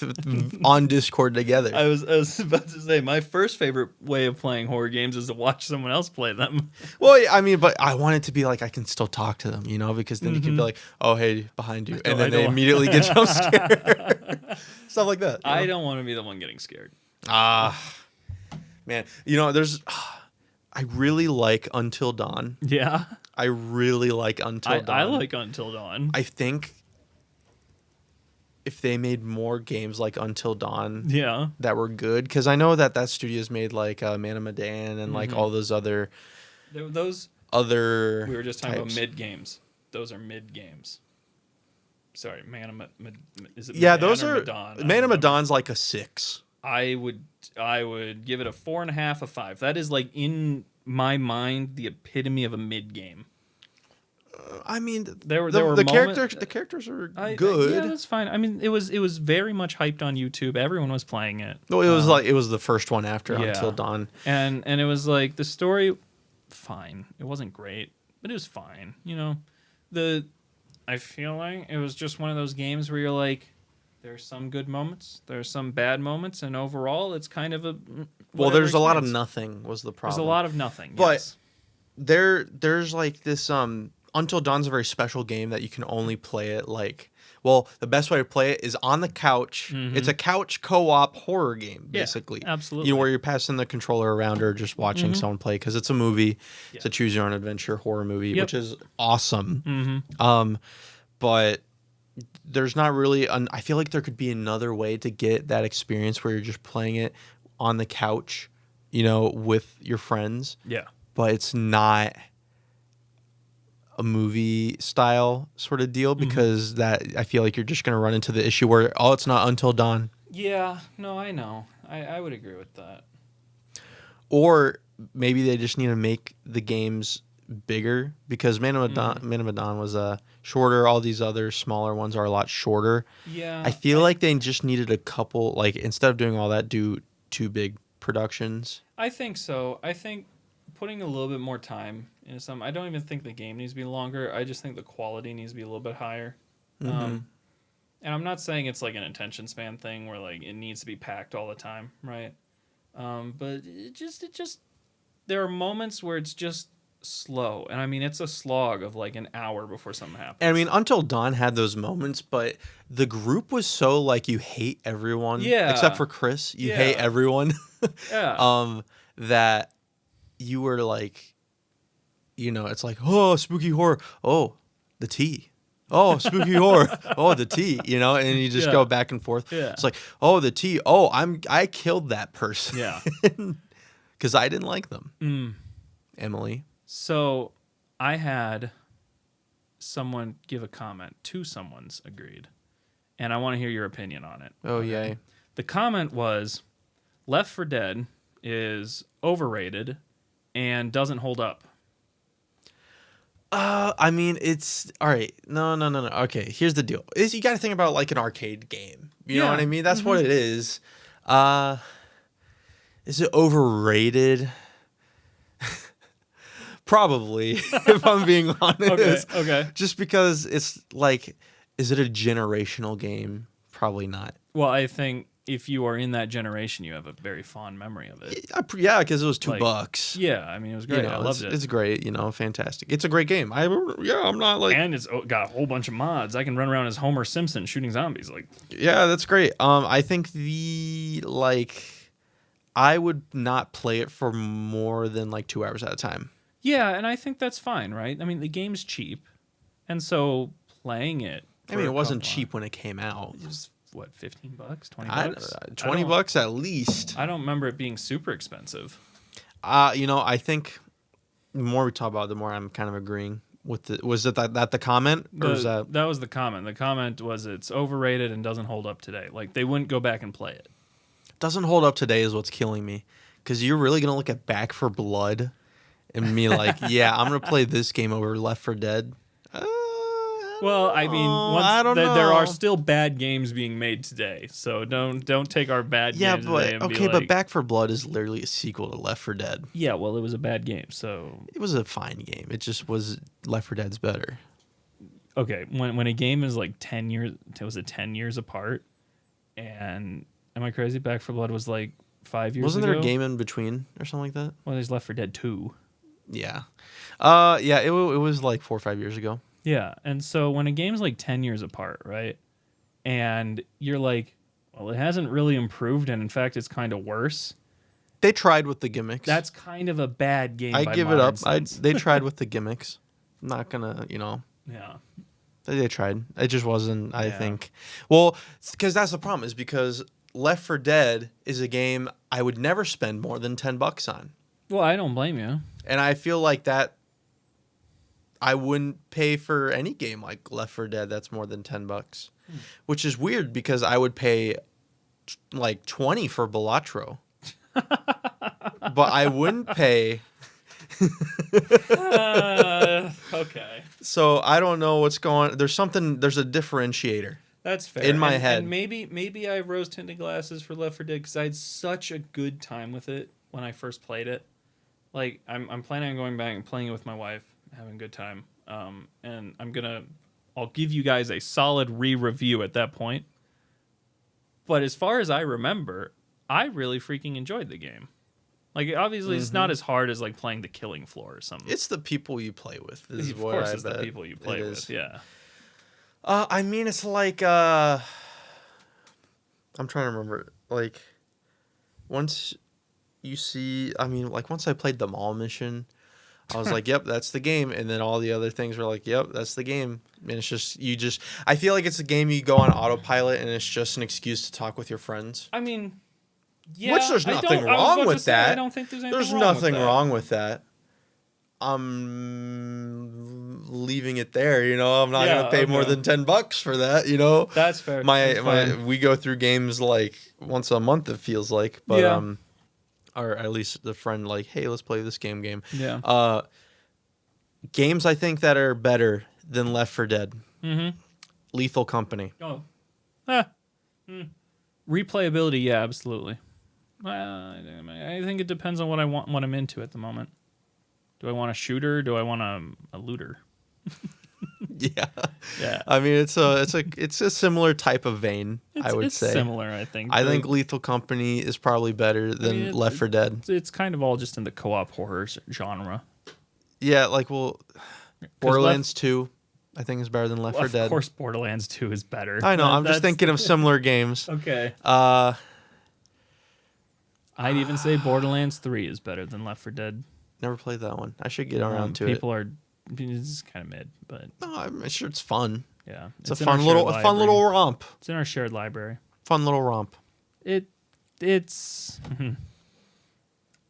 on Discord together.
I was about to say my first favorite way of playing horror games is to watch someone else play them.
Well, I mean, but I want it to be like I can still talk to them, because then you can be like, "Oh, hey, behind you," and then they immediately get jump scared, stuff like that.
I don't want to be the one getting scared.
Man, there's. I really like Until Dawn.
Yeah.
I really like Until Dawn.
I like Until Dawn.
I think if they made more games like Until Dawn that were good, because I know that studio's made like Man of Medan and like all those other... other
we were just talking about mid games. Those are mid games. Sorry, Man of Medan. Is it Medan
those are...
Medan?
Man of Medan's like a 6.
I would give it a 4.5 of 5. That is like in my mind the epitome of a mid game.
I mean,
the
characters are good.
Yeah, that's fine. I mean, it was very much hyped on YouTube. Everyone was playing it.
Well, it was the first one after Until Dawn,
and it was like the story, fine. It wasn't great, but it was fine. I feel like it was just one of those games where you're like, there's some good moments, there's some bad moments, and overall, it's kind of a...
Well, there's a lot of nothing was the problem.
There's a lot of nothing,
but there's like this... Until Dawn's a very special game that you can only play it like... Well, the best way to play it is on the couch. Mm-hmm. It's a couch co-op horror game, basically.
Yeah, absolutely.
Where you're passing the controller around or just watching someone play, because it's a movie. Yeah. It's a choose-your-own-adventure horror movie, which is awesome. Mm-hmm. But... there's not really I feel like there could be another way to get that experience where you're just playing it on the couch, with your friends.
Yeah.
But it's not a movie style sort of deal, because that I feel like you're just going to run into the issue where it's not Until Dawn.
Yeah, no, I know. I would agree with that.
Or maybe they just need to make the games bigger because Man of Medan was shorter. All these other smaller ones are a lot shorter.
Yeah.
I feel like they just needed a couple, like instead of doing all that, do 2 big productions.
I think so. I think putting a little bit more time into some. I don't even think the game needs to be longer. I just think the quality needs to be a little bit higher. And I'm not saying it's like an attention span thing where like it needs to be packed all the time, right? But it just there are moments where it's just slow, and I mean it's a slog of like an hour before something happens.
And I mean, Until Dawn had those moments, but the group was so like you hate everyone, except for Chris. You hate everyone, that you were like, it's like, oh, spooky horror, oh, the tea. Oh, spooky horror. Oh, the tea, and you just go back and forth. Yeah. It's like, oh, the tea. Oh, I killed that person.
Yeah.
Because I didn't like them. Emily.
So I had someone give a comment. 2 someone's agreed. And I want to hear your opinion on it.
Oh, yay.
The comment was, Left 4 Dead is overrated and doesn't hold up.
I mean, it's all right. No. Okay, here's the deal: is you got to think about like an arcade game. You know what I mean? That's what it is. Is it overrated? Probably, if I'm being honest.
Okay.
Just because it's like, is it a generational game? Probably not.
Well, I think if you are in that generation, you have a very fond memory of it.
Yeah, because it was $2.
Yeah, I mean, it was great. I loved it.
It's great, fantastic. It's a great game. I'm not like...
And it's got a whole bunch of mods. I can run around as Homer Simpson shooting zombies.
Yeah, that's great. I think I would not play it for more than 2 hours at a time.
Yeah, and I think that's fine, right? I mean, the game's cheap, and so playing it...
I mean, it wasn't cheap when it came out.
It was... What, $15, $20?
$20 at least.
I don't remember it being super expensive.
I think the more we talk about it, the more I'm kind of agreeing with the. Was it that the comment? Or was that
was the comment. The comment was it's overrated and doesn't hold up today. Like they wouldn't go back and play it.
Doesn't hold up today is what's killing me. Because you're really gonna look at Back 4 Blood and me like, yeah, I'm gonna play this game over Left 4 Dead.
Well, I mean, there are still bad games being made today, so don't take our bad games today and be like...
but Back 4 Blood is literally a sequel to Left 4 Dead.
Yeah, well, it was a bad game, so...
It was a fine game. It just was... Left 4 Dead's better.
Okay, when a game is 10 years... Was it 10 years apart? And... Am I crazy? Back 4 Blood was 5 years ago?
Wasn't there a game in between or something like that?
Well, there's Left 4 Dead 2.
Yeah. It was 4 or 5 years ago.
Yeah, and so when a game's 10 years apart, right? And you're like, well, it hasn't really improved, and in fact, it's kind of worse.
They tried with the gimmicks.
That's kind of a bad game.
I give it up. They tried with the gimmicks. I'm not gonna,
Yeah.
They tried. It just wasn't, I think. Well, because that's the problem, is because Left 4 Dead is a game I would never spend more than $10 on.
Well, I don't blame you.
And I feel like that I wouldn't pay for any game like Left 4 Dead that's more than $10, which is weird because I would pay $20 for Balatro, but I wouldn't pay.
Okay.
So I don't know what's going. There's a differentiator.
That's fair.
In my head,
and maybe I have rose tinted glasses for Left 4 Dead because I had such a good time with it when I first played it. I'm planning on going back and playing it with my wife. Having a good time, and I'll give you guys a solid re-review at that point. But as far as I remember, I really freaking enjoyed the game. Obviously, it's not as hard as playing the Killing Floor or something.
It's the people you play with.
Of course, it's the people you play with. Yeah.
I mean, it's I'm trying to remember. Once you see, once I played the mall mission. I was like, yep, that's the game. And then all the other things were like, yep, that's the game. And it's just, I feel like it's a game you go on autopilot and it's just an excuse to talk with your friends.
I mean, yeah.
Which there's nothing wrong with that.
I don't think there's anything
wrong with that. There's
nothing
wrong with that. I'm leaving it there. You know, I'm not gonna pay
okay.
more than $10 for that. You know,
That's fair.
We go through games like once a month. It feels like, but or at least the friend like, hey, let's play this game.
Yeah.
Games I think that are better than Left 4 Dead.
Mm-hmm.
Lethal Company.
Oh. Replayability, yeah, absolutely. I think it depends on what I want, what I'm into at the moment. Do I want a shooter? Do I want a looter?
Yeah.
Yeah.
I mean, it's a similar type of vein. I would say
similar. I think.
I think Lethal Company is probably better than Left 4 Dead.
It's kind of all just in the co-op horror genre.
Yeah, like Borderlands 2, I think is better than Left 4 Dead.
Of course, Borderlands 2 is better.
I know. I'm just thinking of similar games.
Okay.
I'd
even say Borderlands 3 is better than Left 4 Dead.
Never played that one. I should get around to it.
It's kind of mid, but
no, I'm sure it's fun.
Yeah,
it's a fun little romp.
It's in our shared library.
Fun little romp.
It's.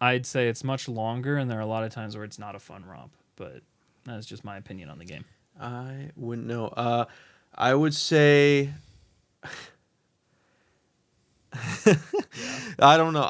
I'd say it's much longer, and there are a lot of times where it's not a fun romp. But that's just my opinion on the game.
I wouldn't know. I would say. I don't know.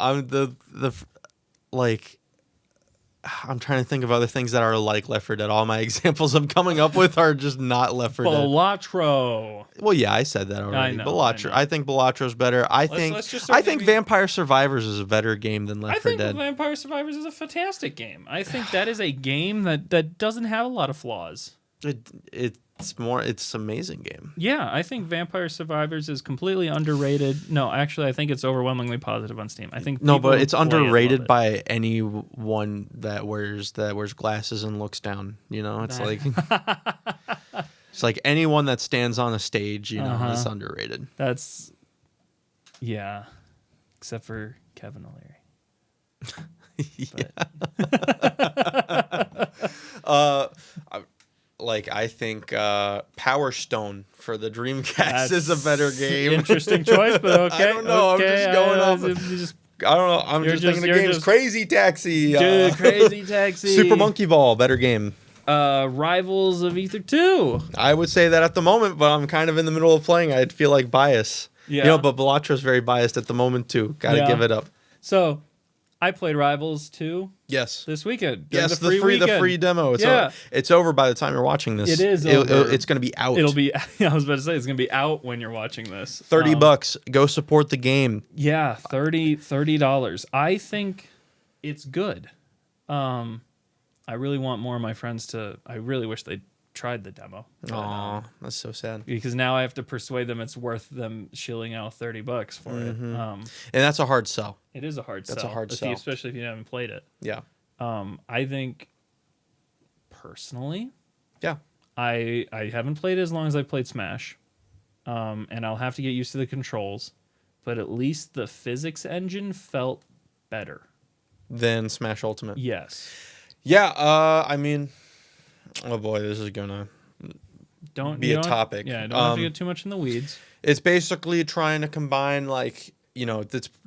I'm trying to think of other things that are like Left 4 Dead. All my examples I'm coming up with are just not Left 4 Dead.
Balatro.
Well, yeah, I said that already.
I know,
Balatro. I think Balatro's better. I think Vampire Survivors is a better game than Left 4 Dead.
I think Vampire Survivors is a fantastic game. I think that is a game that doesn't have a lot of flaws.
It's an amazing game.
Yeah, I think Vampire Survivors is completely underrated. No, actually, I think it's overwhelmingly positive on Steam. I think
but it's underrated by anyone that wears glasses and looks down. You know, it's like it's like anyone that stands on a stage. You know, is underrated.
That's except for Kevin O'Leary.
I think Power Stone for the Dreamcast is a better game.
Interesting choice, but okay.
I don't know.
Okay.
I'm just going off. I don't know. I'm just thinking of games. Crazy Taxi.
Crazy Taxi.
Super Monkey Ball, better game.
Rivals of Ether 2.
I would say that at the moment, but I'm kind of in the middle of playing. I'd feel like bias.
Yeah.
But Balatro's very biased at the moment too. Gotta give it up.
So, I played Rivals 2.
Yes.
This weekend.
Yes, the free demo. It's over by the time you're watching this.
It is over.
It's going to be out.
It'll be. I was about to say it's going to be out when you're watching this.
$30. Go support the game.
Yeah, $30. I think it's good. I really want more of my friends to. I really wish they tried the demo.
Aw, that's so sad.
Because now I have to persuade them it's worth them shilling out $30 for it.
And that's a hard sell.
It is a hard sell.
That's a hard sell.
Especially if you haven't played it.
Yeah.
I think, personally,
yeah,
I haven't played it as long as I played Smash. And I'll have to get used to the controls. But at least the physics engine felt better.
Than Smash Ultimate?
Yes.
Yeah, I mean... Oh boy, this is gonna be a topic.
Yeah, don't have to get too much in the weeds.
It's basically trying to combine, the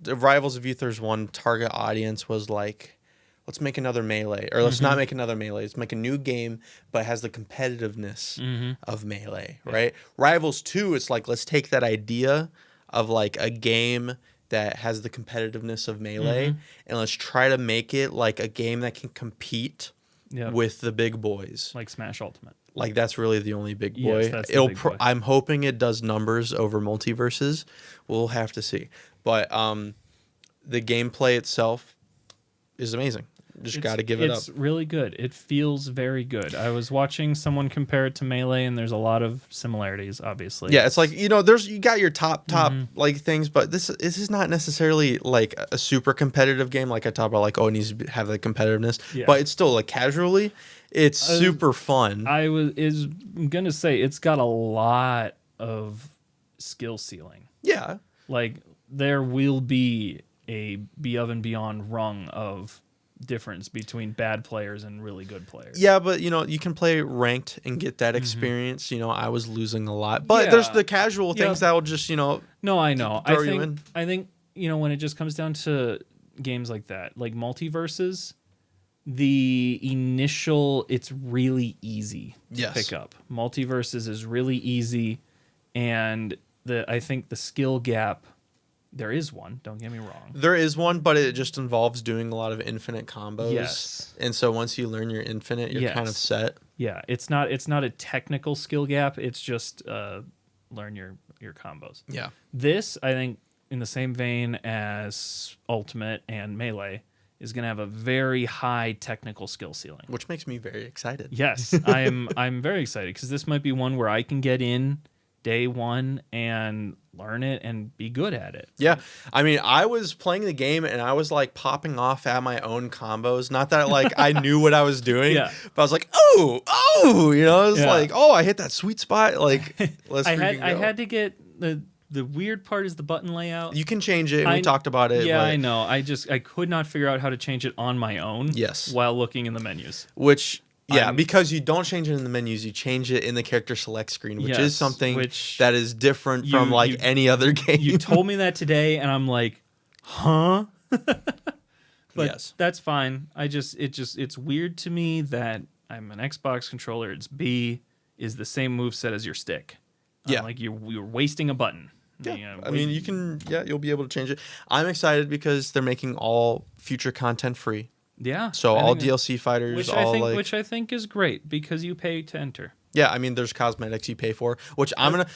Rivals of Aether's one target audience was like, let's make another Melee, or let's not make another Melee. Let's make a new game, but it has the competitiveness of Melee, right? Rivals 2, it's like, let's take that idea of like a game that has the competitiveness of Melee, and let's try to make it like a game that can compete with the big boys,
like Smash Ultimate.
Like that's really the only big boy.
Yes, that's the big boy.
I'm hoping it does numbers over multiverses. We'll have to see. But the gameplay itself is amazing. Just got to give it up.
It's really good. It feels very good. I was watching someone compare it to Melee, and there's a lot of similarities, obviously.
Yeah, it's like, you got your top like things, but this is not necessarily like a super competitive game. Like I talk about, like, it needs to have the competitiveness, but it's still like casually, it's super fun.
I was gonna say it's got a lot of skill ceiling.
Yeah,
like there will be a above and beyond rung of difference between bad players and really good players.
Yeah, but you can play ranked and get that experience. I was losing a lot, but there's the casual things that will just
No, I know.
Throw you in.
I think when it just comes down to games like that, like multiverses, the initial, it's really easy to
Yes.
pick up. Multiverses is really easy, and I think the skill gap, there is one, don't get me wrong.
There is one, but it just involves doing a lot of infinite combos.
Yes.
And so once you learn your infinite, you're kind of set.
Yeah, it's not a technical skill gap, it's just learn your combos.
Yeah.
This, I think, in the same vein as Ultimate and Melee, is going to have a very high technical skill ceiling.
Which makes me very excited.
Yes, I'm very excited because this might be one where I can get in day one and learn it and be good at it.
Yeah. I mean, I was playing the game and I was like popping off at my own combos. Not that like I knew what I was doing,
Yeah.
but I was like, oh, you know, it's like, oh, I hit that sweet spot. Like, let's
I
freaking go.
had to get the weird part is the button layout.
You can change it. And we talked about it.
Yeah,
but,
I know. I could not figure out how to change it on my own.
Yes.
While looking in the menus.
Which, yeah, because you don't change it in the menus, you change it in the character select screen, which is something that is different from like any other game.
You told me that today, and I'm like, huh? But
yes,
that's fine. It's weird to me that I'm an Xbox controller. It's B is the same moveset as your stick.
Yeah,
like you're wasting a button.
Yeah, I mean you can. Yeah, you'll be able to change it. I'm excited because they're making all future content free.
Yeah.
So all DLC fighters,
which I think is great because you pay to enter.
Yeah, I mean, there's cosmetics you pay for, which I'm gonna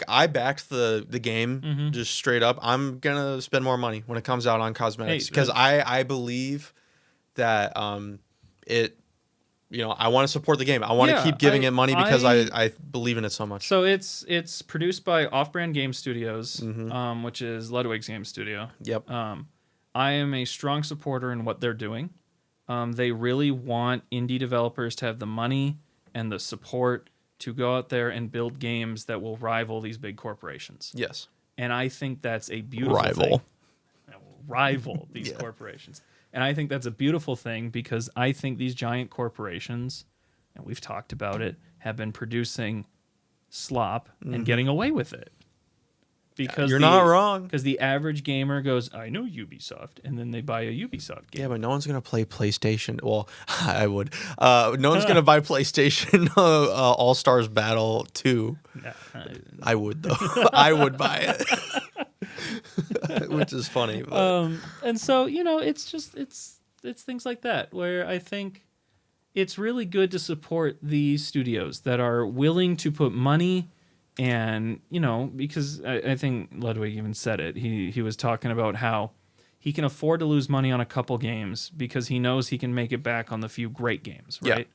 I backed the game just straight up. I'm gonna spend more money when it comes out on cosmetics because I believe that it. You know, I want to support the game. I want to keep giving it money because I believe in it so much.
So it's produced by Off-Brand Game Studios, which is Ludwig's game studio.
Yep.
I am a strong supporter in what they're doing. They really want indie developers to have the money and the support to go out there and build games that will rival these big corporations.
Yes.
And I think that's a beautiful thing. That will rival these corporations. And I think that's a beautiful thing because I think these giant corporations, and we've talked about it, have been producing slop and getting away with it. Because
you're not wrong.
Because the average gamer goes, I know Ubisoft, and then they buy a Ubisoft game.
Yeah, but no one's gonna play PlayStation. Well, I would. No one's gonna buy PlayStation All Stars Battle 2. I would though. I would buy it, which is funny. But.
And so it's things like that where I think it's really good to support these studios that are willing to put money. And, because I think Ludwig even said it, he was talking about how he can afford to lose money on a couple games because he knows he can make it back on the few great games, right?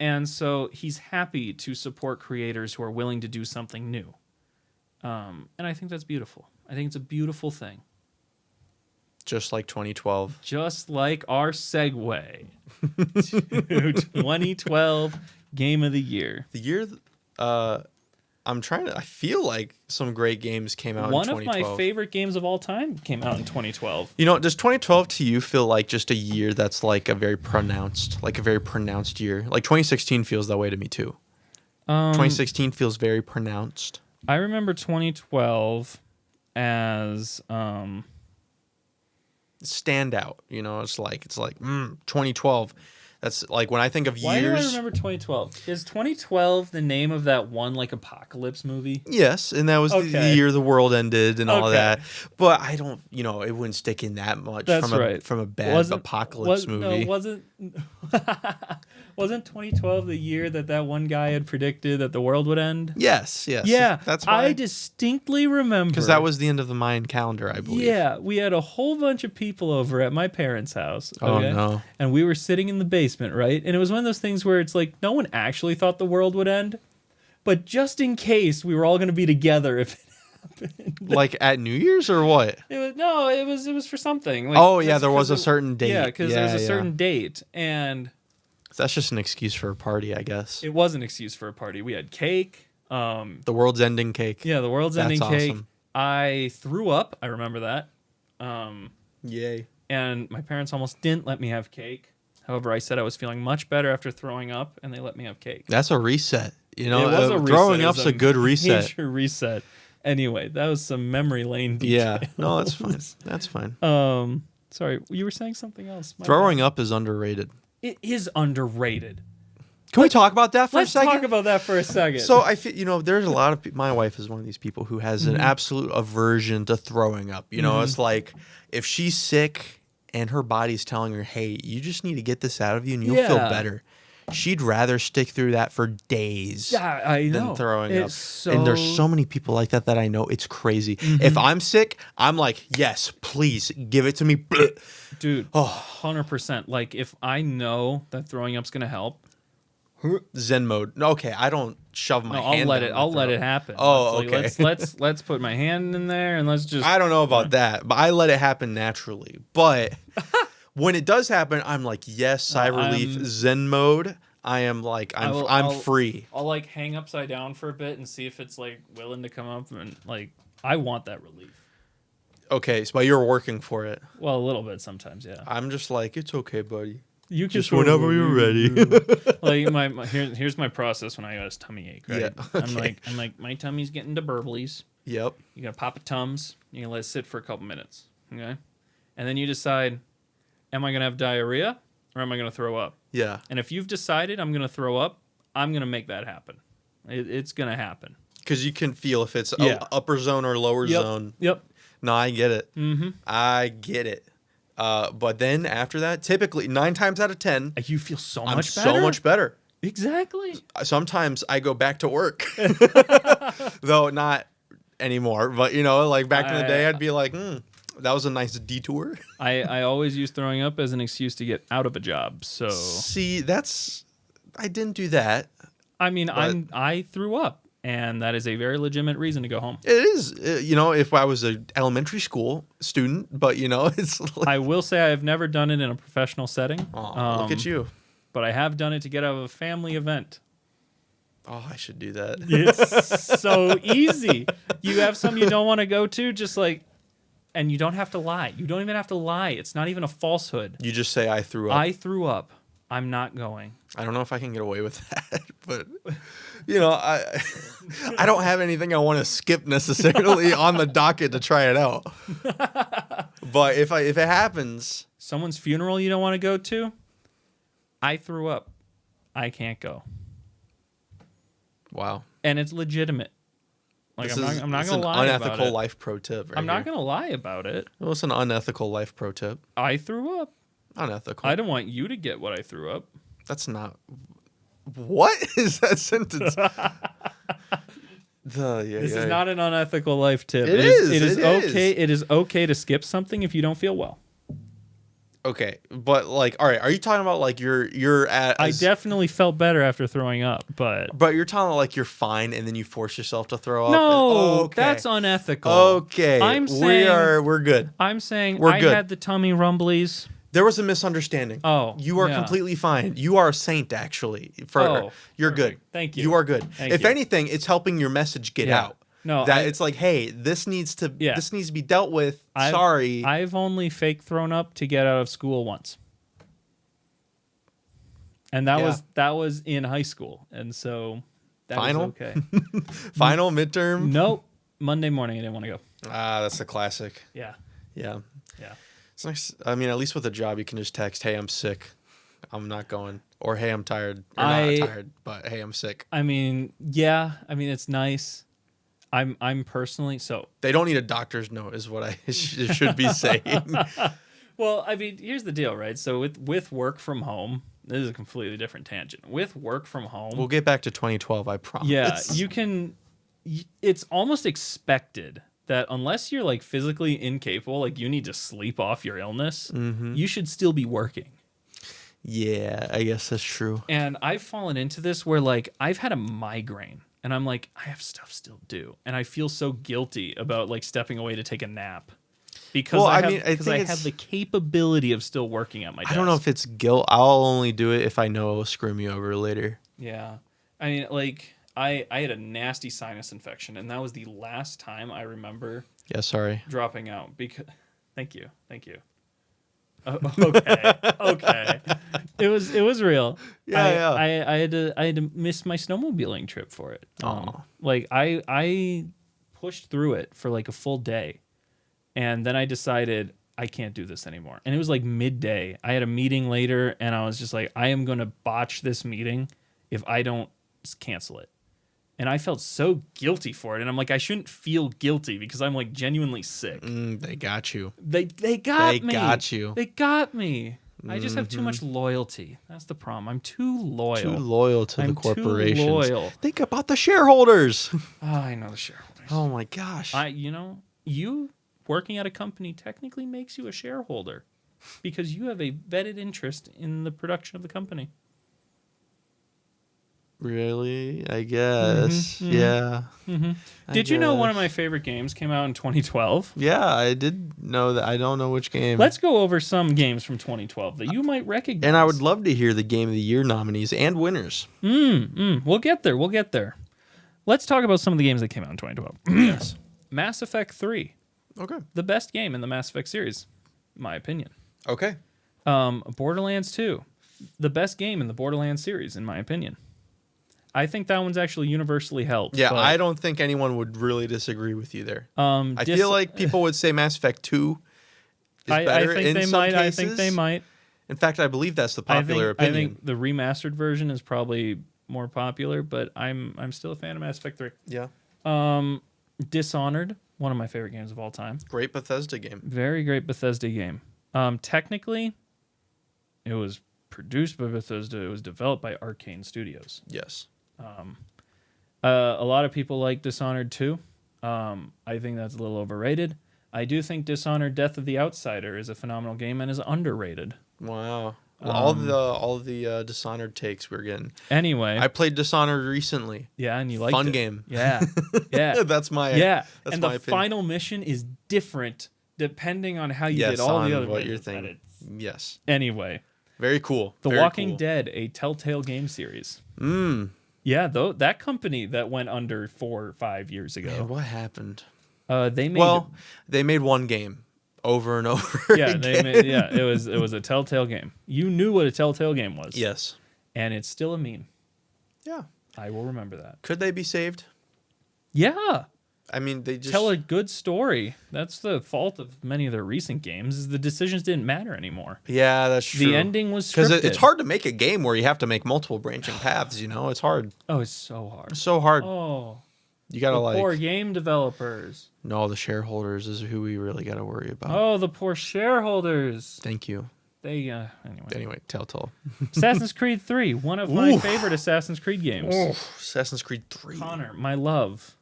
Yeah. And so he's happy to support creators who are willing to do something new. And I think that's beautiful. I think it's a beautiful thing.
Just like 2012.
Just like our segue to 2012 Game of the Year.
The year... I feel like some great games came out in 2012.
One of my favorite games of all time came out in 2012.
Does 2012 to you feel like just a year that's like a very pronounced year? Like 2016 feels that way to me too. 2016 feels very pronounced.
I remember 2012 as
standout. It's like 2012. That's like when I think of years.
Why do I remember 2012? Is 2012 the name of that one like apocalypse movie?
Yes, and that was the year the world ended and all of that. But I don't, it wouldn't stick in that much from a bad apocalypse movie.
No, wasn't 2012 the year that one guy had predicted that the world would end?
Yes.
Yeah,
that's why.
I distinctly remember.
Because that was the end of the Mayan calendar, I believe.
Yeah, we had a whole bunch of people over at my parents' house. Okay?
Oh, no.
And we were sitting in the basement, right? And it was one of those things where it's like no one actually thought the world would end. But just in case, we were all going to be together if it happened.
Like at New Year's or what?
It was for something. Like,
there was a certain date.
Yeah, because there was a certain date. And
that's just an excuse for a party, I guess.
It was an excuse for a party. We had cake.
The world's ending cake.
Yeah, the world's ending cake.
Awesome.
I threw up. I remember that.
Yay.
And my parents almost didn't let me have cake. However, I said I was feeling much better after throwing up, and they let me have cake.
That's a reset.
It was a reset.
Throwing up's a good reset.
Major reset. Anyway, that was some memory lane details.
Yeah. No, that's fine. That's fine.
Sorry, you were saying something else.
Throwing up is underrated.
It is underrated.
Can we talk about that for a second?
Let's talk about that for a second.
So I feel, there's a lot of my wife is one of these people who has an absolute aversion to throwing up. It's like if she's sick and her body's telling her, "Hey, you just need to get this out of you and you'll feel better." She'd rather stick through that for days
I know.
than throwing up.
So...
And there's so many people like that I know. It's crazy. If I'm sick, I'm like, yes, please give it to me.
Dude, 100%. Like if I know that throwing up's going to help.
Zen mode. Okay, I don't shove my hand.
I'll let it happen.
Oh, okay.
Let's put my hand in there and let's just.
I don't know about that, but I let it happen naturally. But when it does happen, I'm like, yes, sigh relief, Zen mode. I am like, I'm free.
I'll like hang upside down for a bit and see if it's like willing to come up, and like I want that relief.
Okay, so you're working for it.
Well, a little bit sometimes, yeah.
I'm just like, it's okay, buddy.
You can
just whenever you're ready.
Like here's my process when I got a tummy ache, right?
Yeah, okay.
I'm like my tummy's getting to burblies.
Yep.
You gotta pop a Tums. You can let it sit for a couple minutes, okay? And then you decide, am I gonna have diarrhea or am I gonna throw up?
Yeah.
And if you've decided I'm gonna throw up, I'm gonna make that happen. It's gonna happen.
Because you can feel if it's upper zone or lower zone.
Yep.
No, I get it.
Mm-hmm.
I get it. But then after that, typically 9 times out of 10,
you feel so
I'm
much better.
so much better.
Exactly.
Sometimes I go back to work, though not anymore. But like back in the day, I'd be like, that was a nice detour.
I always use throwing up as an excuse to get out of a job. So
see, I didn't do that.
I mean, I threw up. And that is a very legitimate reason to go home.
It is, if I was an elementary school student, but it's like...
I will say I have never done it in a professional setting.
Oh, look at you.
But I have done it to get out of a family event.
Oh, I should do that.
It's so easy. You have some you don't want to go to, just like, and you don't have to lie. You don't even have to lie. It's not even a falsehood.
You just say, I threw up.
I threw up. I'm not going.
I don't know if I can get away with that, but... I don't have anything I want to skip necessarily on the docket to try it out. But if it happens,
someone's funeral you don't want to go to, I threw up. I can't go.
Wow.
And it's legitimate. Like I'm not gonna lie about it.
It's an unethical life pro tip.
I'm not gonna lie about it.
Well, it's an unethical life pro tip.
I threw up.
Unethical.
I don't want you to get what I threw up.
That's not. What is that sentence?
This is not an unethical life tip.
It is
okay. It is okay to skip something if you don't feel well.
Okay, but like, all right, are you talking about like you're at?
I definitely felt better after throwing up, but
you're talking about like you're fine and then you force yourself to throw up.
No, that's unethical.
Okay, we're good.
I'm saying
we're good.
I had the tummy rumblies.
There was a misunderstanding.
Oh,
you are completely fine. You are a saint, actually. You're good.
Thank you.
You are good.
If
anything, it's helping your message get out.
No,
it's like, hey, this needs to be dealt with. Sorry,
I've only fake thrown up to get out of school once, and that was in high school, and so that was okay.
Final midterm.
Nope. Monday morning, I didn't want to go.
That's a classic.
Yeah.
It's nice. I mean, at least with a job, you can just text, "Hey, I'm sick. I'm not going," or "Hey, I'm tired." Or not tired, but "Hey, I'm sick."
I mean, yeah. I mean, it's nice. I'm personally so.
They don't need a doctor's note, is what I should be saying.
Well, I mean, here's the deal, right? So with work from home, this is a completely different tangent. With work from home,
we'll get back to 2012. I promise.
Yeah, you can. It's almost expected that unless you're like physically incapable, like you need to sleep off your illness, you should still be working.
Yeah, I guess that's true.
And I've fallen into this where like I've had a migraine and I'm like, I have stuff still due. And I feel so guilty about like stepping away to take a nap. Because I have the capability of still working at my desk.
I don't know if it's guilt. I'll only do it if I know it'll screw me over later.
Yeah. I mean, like I had a nasty sinus infection, and that was the last time I remember.
Yeah, sorry.
Dropping out because. Thank you. Okay. It was real.
Yeah.
I had to miss my snowmobiling trip for it. Like I pushed through it for like a full day, and then I decided I can't do this anymore. And it was like midday. I had a meeting later, and I was just like, I am going to botch this meeting if I don't cancel it. And I felt so guilty for it. And I'm like, I shouldn't feel guilty because I'm like genuinely sick.
They got you.
They got me.
They got you.
They got me. I just have too much loyalty. That's the problem. I'm too loyal.
Too loyal to the corporations.
Too loyal.
Think about the shareholders.
Oh, I know the shareholders.
Oh my gosh.
You working at a company technically makes you a shareholder because you have a vetted interest in the production of the company.
Really? I guess. Yeah.
Did you know one of my favorite games came out in 2012?
Yeah, I did know that. I don't know which game.
Let's go over some games from 2012 that you might recognize.
And I would love to hear the Game of the Year nominees and winners.
We'll get there. We'll get there. Let's talk about some of the games that came out in 2012.
Yes.
Mass Effect 3.
Okay.
The best game in the Mass Effect series, in my opinion.
Okay.
Borderlands 2. The best game in the Borderlands series, in my opinion. I think that one's actually universally held.
Yeah, I don't think anyone would really disagree with you there.
I
feel like people would say Mass Effect 2 is better in some cases.
I think they might.
In fact, I believe that's the popular opinion.
I think the remastered version is probably more popular, but I'm still a fan of Mass Effect 3.
Yeah.
Dishonored, one of my favorite games of all time.
Great Bethesda game. Very
great Bethesda game. Technically, it was produced by Bethesda. It was developed by Arcane Studios.
Yes.
A lot of people like Dishonored 2. I think that's a little overrated. I do think Dishonored Death of the Outsider is a phenomenal game and is underrated.
Wow. All the Dishonored takes we're getting.
Anyway.
I played Dishonored recently.
Yeah, and you liked it.
Fun game.
Yeah. Yeah.
That's my
Yeah.
That's
and
my
the
opinion.
final mission is different depending on how you did all the other
what you're thinking. Yes.
Anyway.
Very cool.
The Walking Dead, a Telltale game series. Yeah, that company that went under 4 or 5 years ago.
Man, what happened?
They made
one game over and over.
Yeah,
again.
it was a Telltale game. You knew what a Telltale game was.
Yes.
And it's still a meme.
Yeah.
I will remember that.
Could they be saved?
Yeah.
I mean, they just
tell a good story. That's the fault of many of their recent games, is the decisions didn't matter anymore.
Yeah, that's true.
The ending was scripted.
Because it's hard to make a game where you have to make multiple branching paths, you know? It's hard.
Oh, it's so hard.
It's so hard.
Oh.
You got to
poor game developers.
No, the shareholders is who we really got to worry about.
Oh, the poor shareholders.
Thank you.
They,
Anyway, Telltale.
Assassin's Creed 3, one of my favorite Assassin's Creed games.
Assassin's Creed 3.
Connor, my love.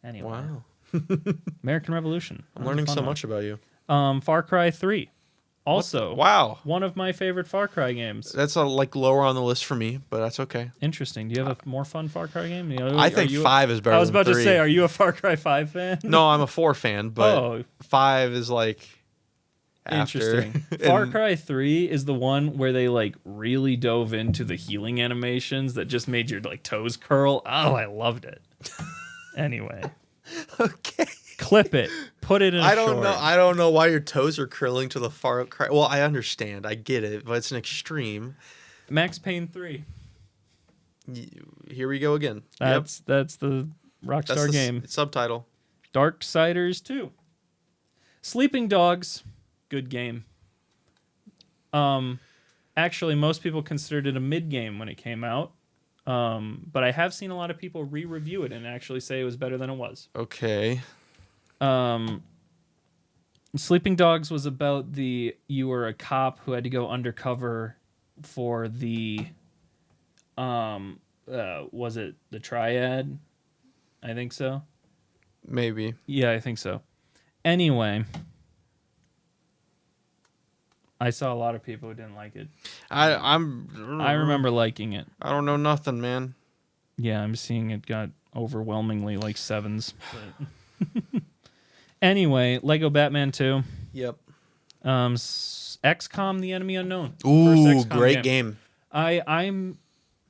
Anyway.
Wow.
American Revolution.
I'm learning so much about you.
Far Cry 3. Also,
wow,
one of my favorite Far Cry games.
That's lower on the list for me, but that's okay.
Interesting. Do you have a more fun Far Cry game?
I think 5 is better.
I was about
than 3.
to say, are you a Far Cry 5 fan?
No, I'm a 4 fan, but 5 is
interesting. Far Cry 3 is the one where they really dove into the healing animations that just made your toes curl. Oh, I loved it. Anyway.
Okay.
Clip it. Put it in
I don't know why your toes are curling to the Far Cry. Well, I understand. I get it, but it's an extreme.
Max Payne 3.
Here we go again.
That's the Rockstar game.
Subtitle.
Darksiders 2. Sleeping Dogs. Good game. Actually, most people considered it a mid game when it came out. But I have seen a lot of people re-review it and actually say it was better than it was.
Okay.
Sleeping Dogs was about you were a cop who had to go undercover for the was it the Triad? I think so.
Maybe.
Yeah, I think so. Anyway, I saw a lot of people who didn't like it.
I
remember liking it.
I don't know nothing, man.
Yeah, I'm seeing it got overwhelmingly 7s. Anyway, Lego Batman 2.
Yep.
XCOM: The Enemy Unknown.
Ooh, great game.
I'm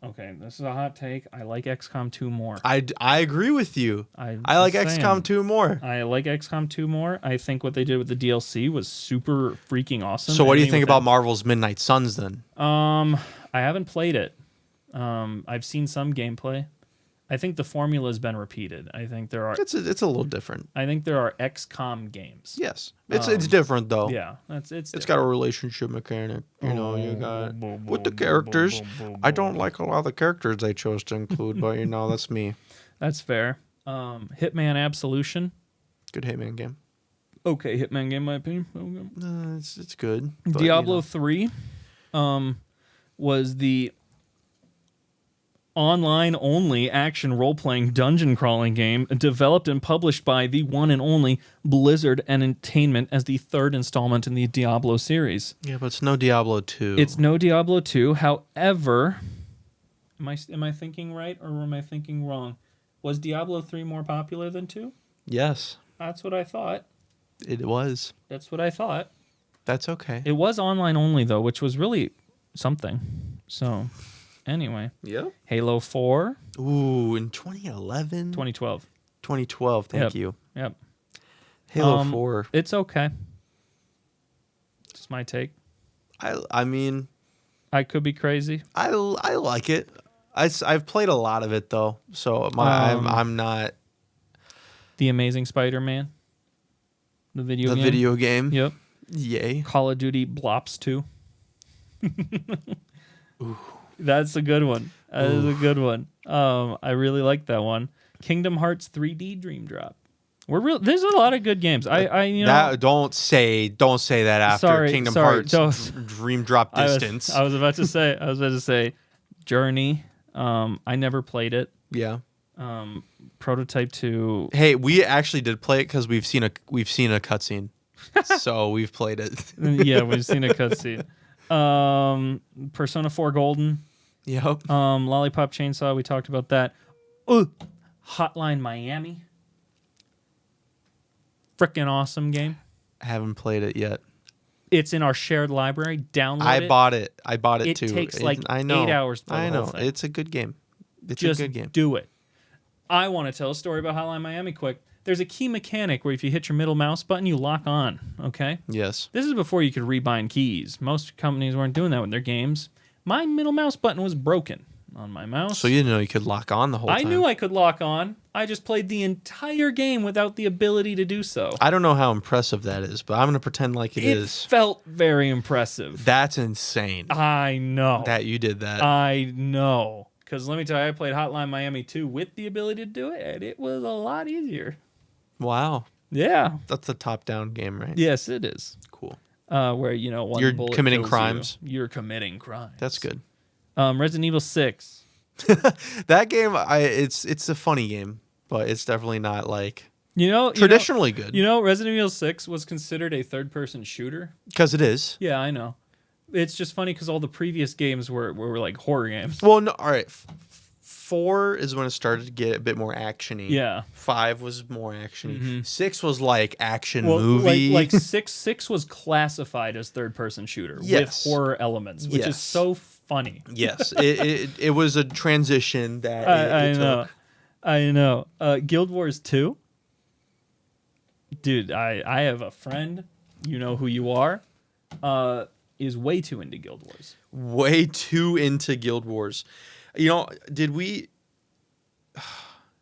okay. This is a hot take. I like XCOM 2 more.
I agree with you. I like XCOM 2 more.
I like XCOM 2 more. I think what they did with the DLC was super freaking awesome.
So what do you think about Marvel's Midnight Suns then?
I haven't played it. I've seen some gameplay. I think the formula has been repeated. I think there are.
It's a little different.
I think there are XCOM games.
Yes, it's different though.
Yeah, it's
got a relationship mechanic. You know, you got with the characters. I don't like a lot of the characters they chose to include, but you know, that's me.
That's fair. Hitman Absolution.
Good Hitman game.
Okay, Hitman game, in my opinion.
It's good. But,
Diablo 3 was the online-only action role-playing dungeon crawling game developed and published by the one and only Blizzard Entertainment as the third installment in the Diablo series.
Yeah, but it's no Diablo 2.
It's no Diablo 2. However, am I thinking right or am I thinking wrong? Was Diablo 3 more popular than 2?
Yes.
That's what I thought.
It was.
That's what I thought.
That's okay.
It was online only, though, which was really something. So, anyway.
Yep.
Halo 4.
Ooh, in 2011?
2012.
2012, thank you.
Yep.
Halo 4.
It's okay. Just my take.
I mean...
I could be crazy.
I like it. I've played a lot of it, though, so I'm not...
The Amazing Spider-Man. The video game.
Video game.
Yep.
Yay.
Call of Duty Blops 2. That's a good one. That is a good one. I really like that one. Kingdom Hearts 3D Dream Drop. There's a lot of good games.
Don't say that after Kingdom Hearts Dream Drop Distance.
I was about to say Journey. I never played it.
Yeah.
Prototype 2.
Hey, we actually did play it because we've seen a cutscene. So we've played it.
Yeah, we've seen a cutscene. Persona 4 Golden.
Yep.
Lollipop Chainsaw, we talked about that. Hotline Miami. Freaking awesome game.
I haven't played it yet.
It's in our shared library. Download it.
I bought it too.
It takes 8 hours to play the whole thing.
It's a good game. It's
Just
a good game.
do it. I want to tell a story about Hotline Miami quick. There's a key mechanic where if you hit your middle mouse button, you lock on, okay?
Yes.
This is before you could rebind keys. Most companies weren't doing that with their games. My middle mouse button was broken on my mouse.
So you didn't know you could lock on the whole time?
I knew I could lock on. I just played the entire game without the ability to do so.
I don't know how impressive that is, but I'm going to pretend like it is.
It felt very impressive.
That's insane.
I know.
That you did that.
I know. Because let me tell you, I played Hotline Miami 2 with the ability to do it, and it was a lot easier.
Wow.
Yeah.
That's a top-down game, right?
Yes, it is.
Cool.
Where, one
You're
bullet
committing
kills
crimes.
You're committing crimes.
That's good.
Resident Evil 6.
That game, it's a funny game, but it's definitely not like
traditionally
good.
Resident Evil 6 was considered a third-person shooter.
Because it is.
Yeah, I know. It's just funny because all the previous games were like horror games.
Well, no, all right. 4 is when it started to get a bit more actiony.
Yeah.
5 was more actiony.
Mm-hmm.
6 was like action movie.
Like 6 was classified as third-person shooter with horror elements, which is so funny.
Yes, it was a transition that it took.
I know. Guild Wars 2. Dude, I have a friend. You know who you are. Is way too into Guild Wars.
Way too into Guild Wars. Did we...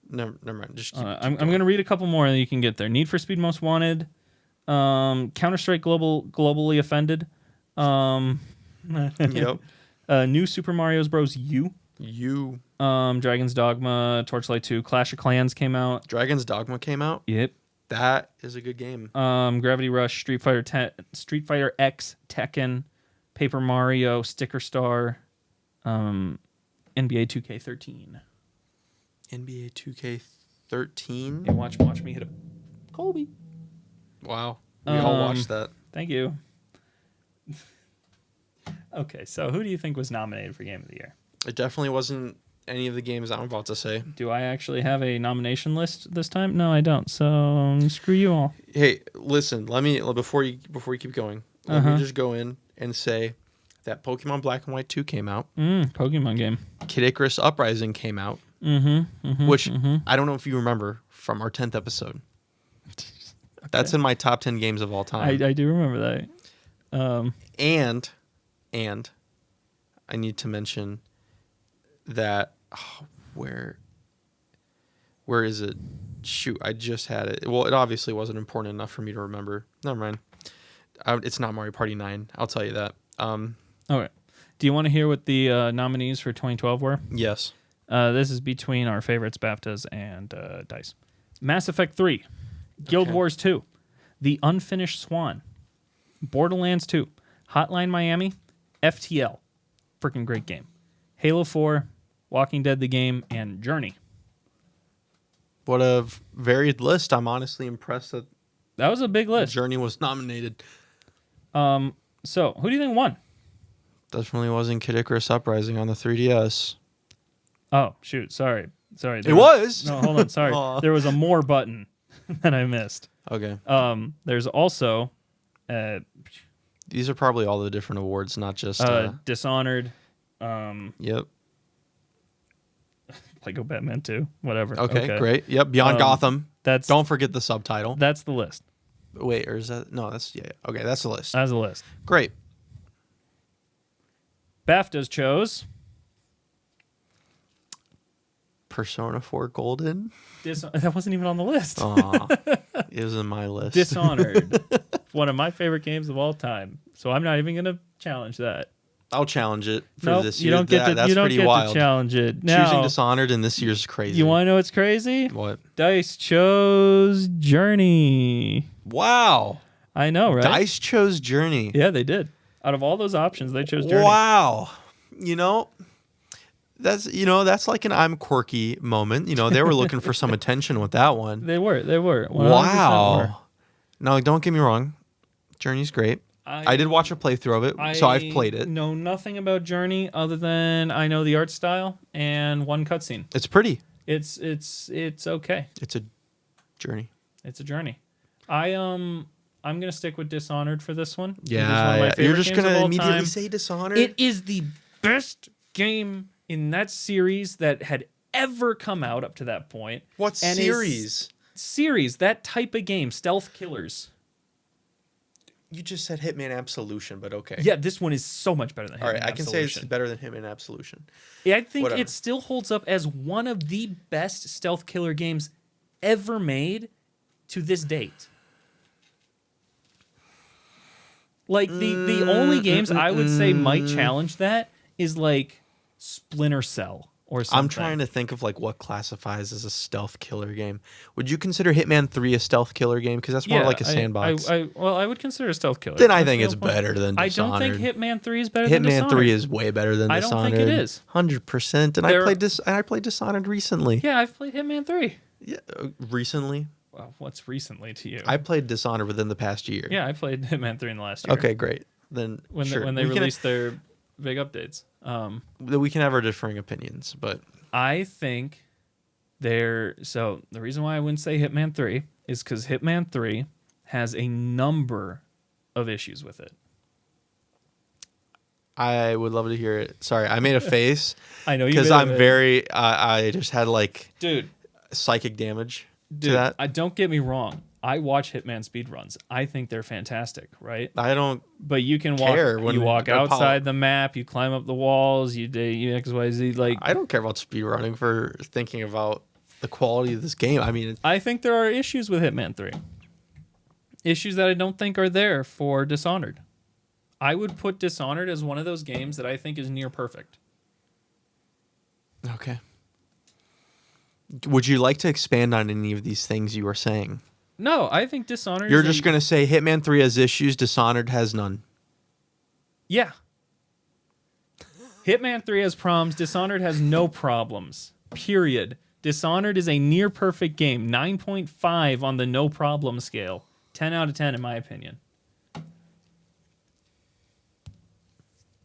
never mind. Just
I'm going to read a couple more and you can get there. Need for Speed Most Wanted. Counter-Strike Globally Offended.
Yep.
New Super Mario Bros. U. Dragon's Dogma, Torchlight 2, Clash of Clans came out.
Dragon's Dogma came out?
Yep.
That is a good game.
Gravity Rush, Street Fighter X, Tekken, Paper Mario, Sticker Star, NBA 2K13.
NBA 2K13?
Yeah, watch me hit a Kobe.
Wow. We all watched that.
Thank you. Okay, so who do you think was nominated for Game of the Year?
It definitely wasn't any of the games I'm about to say.
Do I actually have a nomination list this time? No, I don't. So screw you all.
Hey, listen. Let me before you keep going. Let me just go in and say that Pokemon Black and White 2 came out.
Pokemon game.
Kid Icarus Uprising came out. Which I don't know if you remember from our 10th episode. Okay. That's in my top 10 games of all time.
I do remember that.
And I need to mention that where Where is it? Shoot, I just had it. Well, it obviously wasn't important enough for me to remember. Never mind. It's not Mario Party 9. I'll tell you that.
Okay. Do you want to hear what the nominees for 2012 were?
Yes.
This is between our favorites, BAFTAs and DICE. Mass Effect 3, Guild Wars 2, The Unfinished Swan, Borderlands 2, Hotline Miami, FTL, freaking great game, Halo 4, Walking Dead the game, and Journey.
What a varied list. I'm honestly impressed that
was a big list.
Journey was nominated.
So, who do you think won?
Definitely wasn't Kid Icarus Uprising on the 3DS.
Oh, shoot. Sorry.
It was?
No, hold on. Sorry. There was a more button that I missed.
Okay.
There's also...
These are probably all the different awards, not just...
Dishonored.
Yep.
Lego Batman 2. Whatever.
Okay, great. Yep, Beyond Gotham.
That's
Don't forget the subtitle.
That's the list.
Wait, or is that... No, that's... Yeah. Okay, that's the list.
That's the list.
Great.
BAFTAs chose...
Persona 4 Golden?
That wasn't even on the list.
Aw, it was in my list.
Dishonored. One of my favorite games of all time. So I'm not even going to challenge that.
I'll challenge it for this year.
You don't get to,
that's pretty wild.
to challenge it. Now,
choosing Dishonored in this year's crazy.
You want to know what's crazy?
What?
DICE chose Journey.
Wow.
I know, right?
DICE chose Journey.
Yeah, they did. Out of all those options, they chose Journey.
Wow. That's like an I'm quirky moment. They were looking for some attention with that one.
They were. 100%
Wow.
were.
No, don't get me wrong. Journey's great. I did watch a playthrough of it, so I've played it.
I know nothing about Journey other than I know the art style and one cutscene.
It's pretty.
It's okay.
It's a journey.
It's a journey. I'm gonna stick with Dishonored for this one.
Yeah, you're just gonna immediately say Dishonored.
It is the best game in that series that had ever come out up to that point.
What series?
That type of game, stealth killers.
You just said Hitman Absolution, but okay.
Yeah, this one is so much better than Hitman Absolution.
All right, I can say it's better than Hitman Absolution.
Yeah, I think it still holds up as one of the best stealth killer games ever made to this date. Like, the only games I would say might challenge that is, like, Splinter Cell or something.
I'm trying to think of, like, what classifies as a stealth killer game. Would you consider Hitman 3 a stealth killer game? Because that's more like a sandbox.
I would consider a stealth killer.
Then I think it's better than Dishonored.
I don't think Hitman 3 is better than Dishonored.
Hitman 3 is way better than Dishonored.
I don't think it is.
100%. And I played Dishonored recently.
Yeah, I've played Hitman 3.
Yeah, recently?
Well, what's recently to you?
I played Dishonored within the past year.
Yeah, I played Hitman 3 in the last year.
Okay, great. Then
when they released their big updates.
We can have our differing opinions, but
I think so the reason why I wouldn't say Hitman 3 is because Hitman 3 has a number of issues with it.
I would love to hear it. Sorry, I made a face.
I know you
because I'm very. I just had psychic damage to that.
Don't get me wrong. I watch Hitman speedruns. I think they're fantastic, right?
I don't.
But you can walk outside the map. You climb up the walls. You XYZ. Like,
I don't care about speedrunning for thinking about the quality of this game. I mean,
I think there are issues with Hitman 3. Issues that I don't think are there for Dishonored. I would put Dishonored as one of those games that I think is near perfect.
Okay. Would you like to expand on any of these things you were saying?
No, I think Dishonored
You're just going to say Hitman 3 has issues, Dishonored has none.
Yeah. Hitman 3 has problems, Dishonored has no problems. Period. Dishonored is a near perfect game. 9.5 on the no problem scale. 10 out of 10 in my opinion.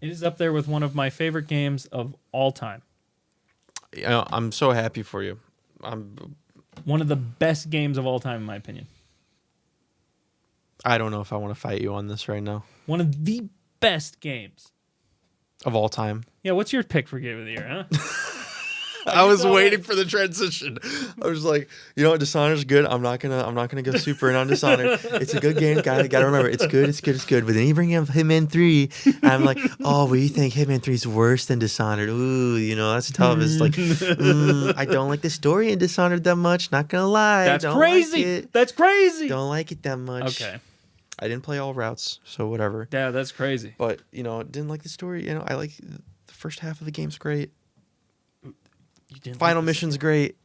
It is up there with one of my favorite games of all time.
I'm so happy for you.
One of the best games of all time, in my opinion.
I don't know if I want to fight you on this right now.
One of the best games
of all time.
Yeah, what's your pick for game of the year, huh?
I was waiting for the transition. I was like, you know what, Dishonored's good. I'm not gonna go super in on Dishonored. It's a good game. Gotta remember, it's good. But then you bring up Hitman 3, and I'm like, oh, well, you think Hitman 3 is worse than Dishonored? Ooh, you know, that's tough. It's like, I don't like the story in Dishonored that much. Not gonna lie.
That's
don't
crazy.
Like it.
That's crazy.
Don't like it that much.
Okay.
I didn't play all routes, so whatever.
Yeah, that's crazy.
But, you know, didn't like the story. You know, I like the first half of the game's great. Final mission's great.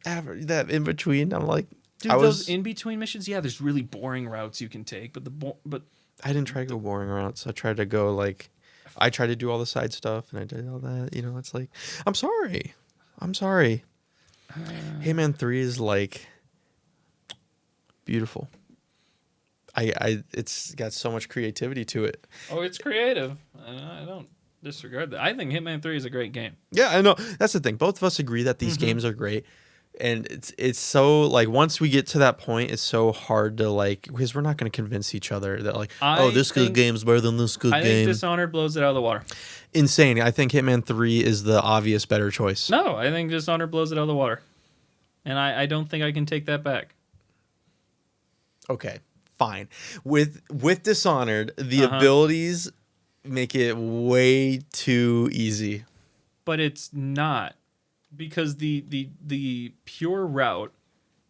That in between, I'm like,
dude, those in between missions, yeah, there's really boring routes you can take, but
I didn't try to go boring routes. I tried to go I tried to do all the side stuff, and I did all that. You know, it's like, I'm sorry. Hitman 3 is like beautiful. It's got so much creativity to it.
Oh, it's creative. I don't disregard that. I think Hitman 3 is a great game.
Yeah, I know. That's the thing. Both of us agree that these games are great. And it's so, like, once we get to that point, it's so hard to, like, because we're not going to convince each other that, like, this good game's better than this good game.
I think Dishonored blows it out of the water.
Insane. I think Hitman 3 is the obvious better choice.
No, I think Dishonored blows it out of the water. And I don't think I can take that back.
Okay, fine. With Dishonored, the abilities make it way too easy.
But it's not, because the pure route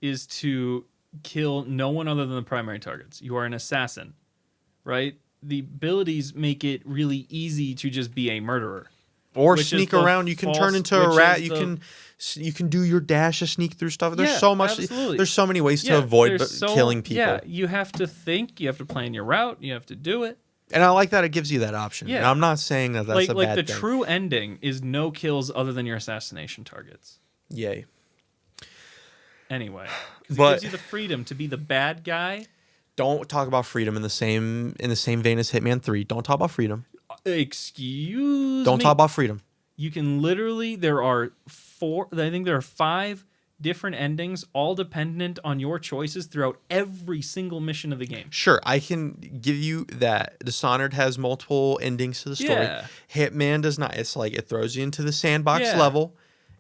is to kill no one other than the primary targets. You are an assassin, right? The abilities make it really easy to just be a murderer.
Or sneak around. You can turn into a rat. You can do your dash to sneak through stuff. There's so much.
Absolutely.
There's so many ways to avoid killing people.
Yeah, you have to think. You have to plan your route. You have to do it.
And I like that it gives you that option.
Yeah.
And I'm not saying that that's a bad thing.
Like the true ending is no kills other than your assassination targets.
Yay.
Anyway, because it gives you the freedom to be the bad guy.
Don't talk about freedom in the same vein as Hitman 3. Don't talk about freedom.
Excuse me.
Don't talk about freedom.
You can literally, there are 5 different endings, all dependent on your choices throughout every single mission of the game.
Sure, I can give you that. Dishonored has multiple endings to the story.
Yeah.
Hitman does not. It's like it throws you into the sandbox level,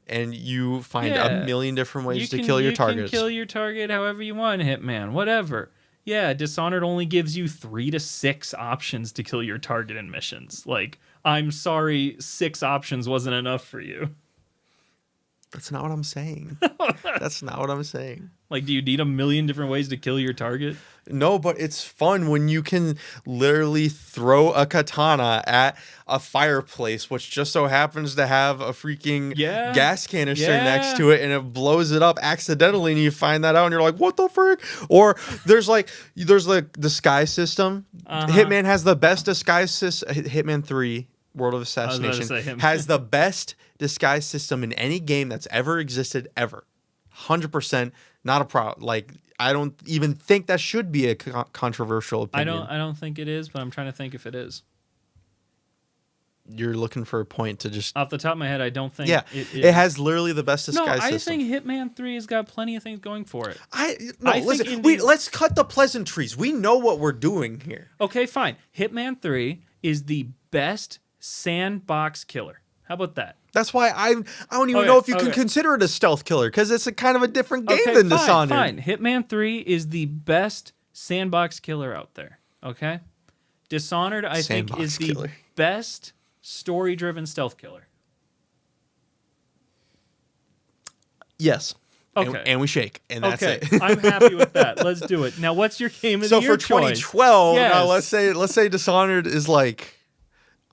and you find a million different ways to kill your targets.
You can kill your target however you want, Hitman, whatever. Yeah, Dishonored only gives you 3 to 6 options to kill your target in missions. Like, I'm sorry, 6 options wasn't enough for you.
That's not what I'm saying. That's not what I'm saying.
Like, do you need a million different ways to kill your target?
No, but it's fun when you can literally throw a katana at a fireplace, which just so happens to have a freaking gas canister next to it, and it blows it up accidentally, and you find that out, and you're like, what the frick? Or there's the disguise system. Hitman has the best disguise system. Hitman 3, World of Assassination, has the best disguise system in any game that's ever existed, ever. 100%, not a problem. Like, I don't even think that should be a controversial opinion.
I don't think it is, but I'm trying to think if it is.
You're looking for a point to just...
Off the top of my head, I don't think
it has literally the best disguise system.
No, I think Hitman 3 has got plenty of things going for it.
Listen, let's cut the pleasantries. We know what we're doing here.
Okay, fine. Hitman 3 is the best sandbox killer. How about that?
That's why I don't even know if you can consider it a stealth killer, because it's a kind of a different game than Dishonored.
Fine. Hitman 3 is the best sandbox killer out there. Okay? Dishonored, I think, is the best story-driven stealth killer.
Yes.
Okay.
And we shake. And that's it.
I'm happy with that. Let's do it. Now, what's your game of the year choice?
So for 2012, now let's say Dishonored is like,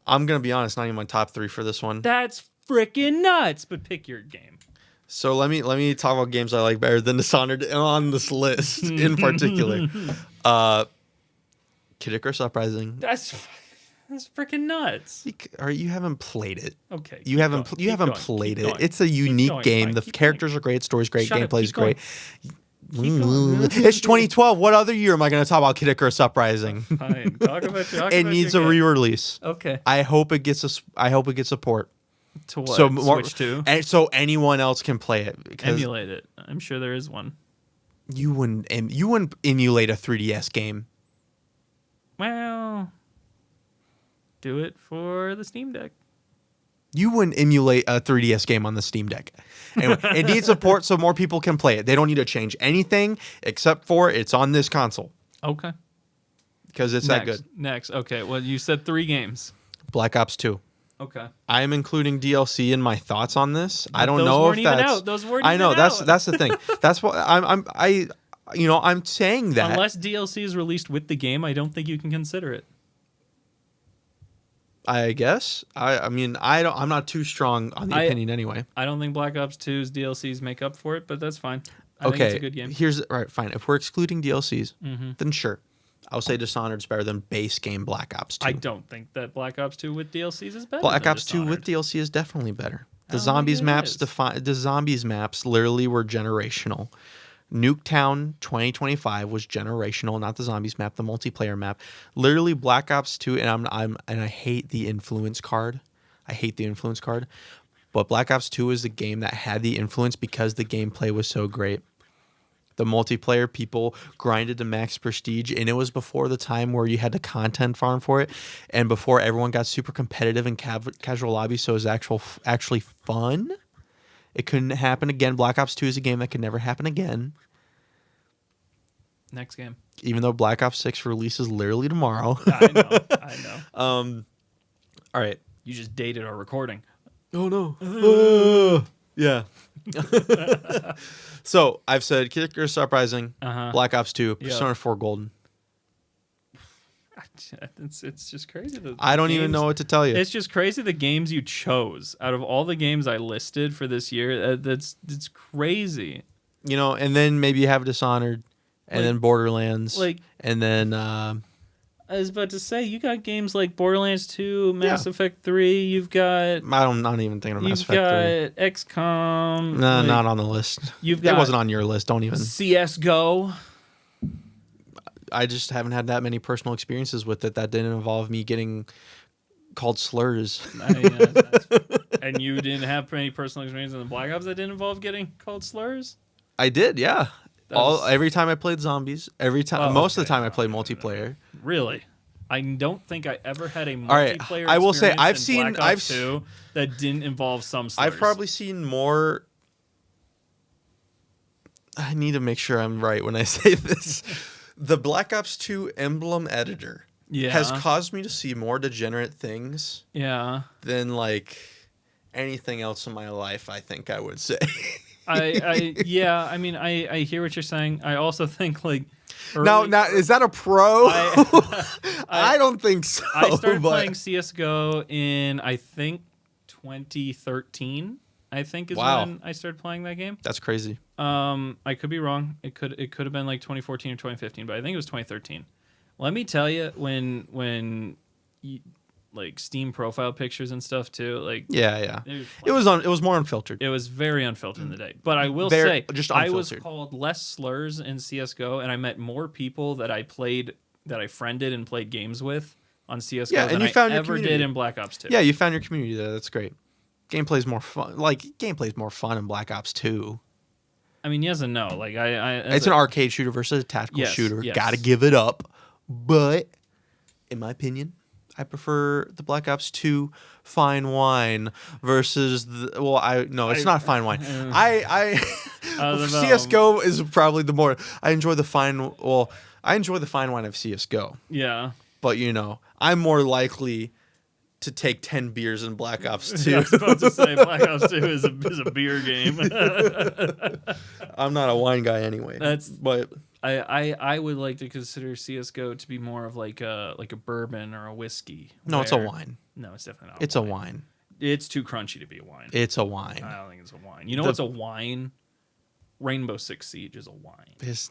I'm going to be honest, not even my top 3 for this one.
That's freaking nuts, but pick your game.
So let me talk about games I like better than Dishonored on this list in particular. Kid Icarus Uprising.
That's freaking nuts.
You haven't played it.
Okay.
You haven't played it. It's a unique game. The characters are great, story's great, gameplay's great. It's 2012. What other year am I going to talk about Kid Icarus Uprising?
Fine.
It needs a re-release.
Okay.
I hope it gets a port.
To what? Switch 2?
And so anyone else can play it.
Emulate it. I'm sure there is one.
You wouldn't emulate a 3DS game.
Well, do it for the Steam Deck.
You wouldn't emulate a 3DS game on the Steam Deck. Anyway, it needs support so more people can play it. They don't need to change anything except for it's on this console.
Okay.
Because it's that good.
Next. Okay. Well, you said 3 games.
Black Ops 2.
Okay.
I am including DLC in my thoughts on this.
But
I don't know if that's...
out. Those weren't
I know,
even out.
that's the thing. That's what I'm saying that.
Unless DLC is released with the game, I don't think you can consider it.
I guess. I'm not too strong on the opinion anyway.
I don't think Black Ops 2's DLCs make up for it, but that's fine. I think it's a good game.
Fine. If we're excluding DLCs, then sure. I'll say Dishonored's better than base game Black Ops 2.
I don't think that Black Ops 2 with DLCs is better.
Black
than
Ops 2 with
Dishonored.
DLC is definitely better. The
I don't
zombies
think it is.
maps literally were generational. Nuketown 2025 was generational, not the zombies map, the multiplayer map. Literally Black Ops 2, and I hate the influence card. But Black Ops 2 is the game that had the influence because the gameplay was so great. The multiplayer, people grinded to max prestige, and it was before the time where you had to content farm for it, and before everyone got super competitive in casual lobbies, so it was actually fun. It couldn't happen again. Black Ops 2 is a game that could never happen again.
Next game.
Even though Black Ops 6 releases literally tomorrow.
I know.
All right.
You just dated our recording.
Oh, no. Yeah. So, I've said Kicker Uprising, Black Ops 2, Persona 4 Golden.
It's just crazy.
I don't even know what to tell you.
It's just crazy the games you chose out of all the games I listed for this year. It's crazy.
And then maybe you have Dishonored, and then Borderlands, and then
I was about to say you got games like Borderlands 2, Mass Effect 3. You've got
I'm not even thinking of Mass Effect 3.
You've got XCOM.
No, not on the list.
You've got
it wasn't on your list. Don't even.
CS:GO.
I just haven't had that many personal experiences with it that didn't involve me getting called slurs.
And you didn't have any personal experience in the Black Ops that didn't involve getting called slurs?
I did, yeah. Every time I played zombies, most of the time I played multiplayer.
Really? I don't think I ever had a multiplayer
I will say
Black Ops 2 that didn't involve some slurs.
I've probably seen more. I need to make sure I'm right when I say this. The Black Ops 2 emblem editor has caused me to see more degenerate things than anything else in my life, I think I would say.
I hear what you're saying. I also think
now is that a pro? I don't think so.
I started playing CS:GO in I think 2013. I think is when I started playing that game.
That's crazy.
I could be wrong. It could have been 2014 or 2015, but I think it was 2013. Let me tell you, when you, Steam profile pictures and stuff too,
it was more unfiltered.
It was very unfiltered in the day. But I will say, I was called less slurs in CS:GO, and I met more people that I friended and played games with on CS:GO than I ever did in Black Ops 2.
Yeah, you found your community there. That's great. Gameplay's more fun. Gameplay's more fun in Black Ops 2.
I mean, yes and no.
It's an arcade shooter versus a tactical shooter.
Yes.
Gotta give it up. But in my opinion, I prefer the Black Ops 2 fine wine versus it's not fine wine. CS:GO is probably the more I enjoy the fine wine of CS:GO.
Yeah.
But I'm more likely to take 10 beers in Black Ops 2.
Yeah, I was about to say Black Ops 2 is a beer game.
I'm not a wine guy anyway. But
I would like to consider CS:GO to be more of like a bourbon or a whiskey.
No, it's a wine.
No, it's definitely not.
It's a wine.
It's too crunchy to be a wine.
It's a wine.
I don't think it's a wine. You know what's a wine? Rainbow Six Siege is a wine.
It's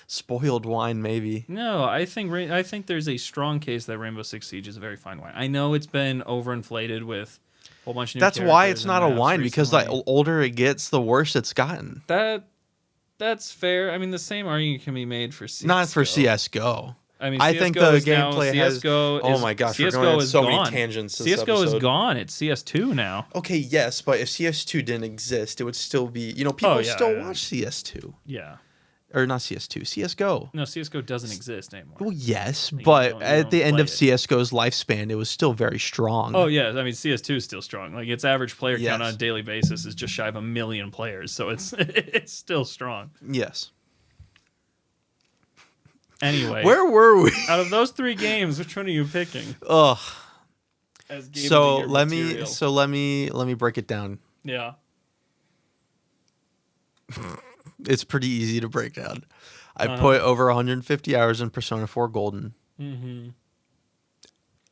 spoiled wine, maybe.
No, I think there's a strong case that Rainbow Six Siege is a very fine wine. I know it's been overinflated with a whole bunch of new
That's why it's not a wine, because the older it gets, the worse it's gotten.
That's fair. I mean, the same argument can be made for CS:GO.
Not for CS:GO.
I mean,
I think the gameplay has. Oh my gosh, we're going on so many tangents.
CS:GO is gone. It's CS2 now.
Okay, yes, but if CS2 didn't exist, it would still be. People still watch CS2.
Yeah.
or not CS2, CS:GO.
No, CS:GO doesn't exist anymore.
Well, yes,
You
but
don't
at the end
play
of
it.
CS:GO's lifespan, it was still very strong.
Oh yeah, I mean CS2 is still strong. Like its average player count
Yes.
on a daily basis is just shy of 1 million players, so it's it's still strong.
Yes.
Anyway,
Where were we?
out of those 3 games, which one are you picking?
Ugh.
As game of
So
the year material?
let me break it down.
Yeah.
It's pretty easy to break down. I put over 150 hours in Persona 4 Golden.
Mm-hmm.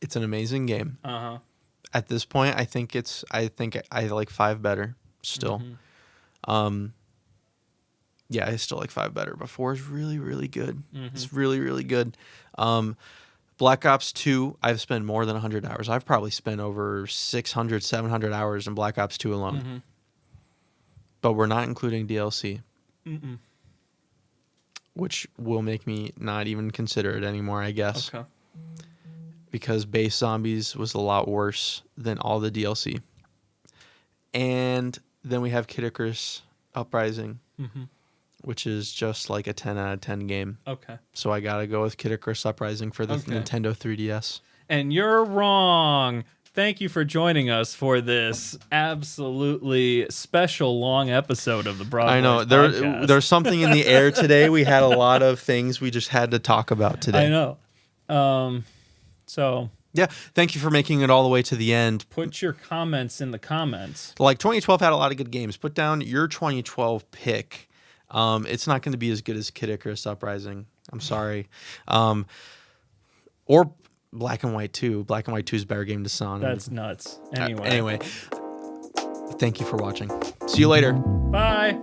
It's an amazing game.
Uh-huh.
At this point, I think I like 5 better still.
Mm-hmm.
Yeah, I still like 5 better, but 4 is really, really good.
Mm-hmm.
It's really, really good. Black Ops 2, I've spent more than 100 hours. I've probably spent over 600, 700 hours in Black Ops 2 alone.
Mm-hmm.
But we're not including DLC,
Mm-mm.
which will make me not even consider it anymore, I guess.
Okay.
Because Base Zombies was a lot worse than all the DLC. And then we have Kid Icarus Uprising,
Mm-hmm.
which is just like a 10 out of 10 game.
Okay.
So I gotta go with Kid Icarus Uprising for the
Okay.
Nintendo 3DS.
And you're wrong. Thank you for joining us for this absolutely special long episode of the BroadBoys
I know
podcast.
there's something in the air today. We had a lot of things we just had to talk about today.
I know. So
Yeah, thank you for making it all the way to the end.
put your comments in the comments.
Like 2012 had a lot of good games. Put down your 2012 pick. It's not going to be as good as Kid Icarus Uprising. I'm sorry. Or Black and White 2. Black and White 2 is a better game to Son.
That's nuts. Anyway.
Anyway, thank you for watching. See you later.
Bye.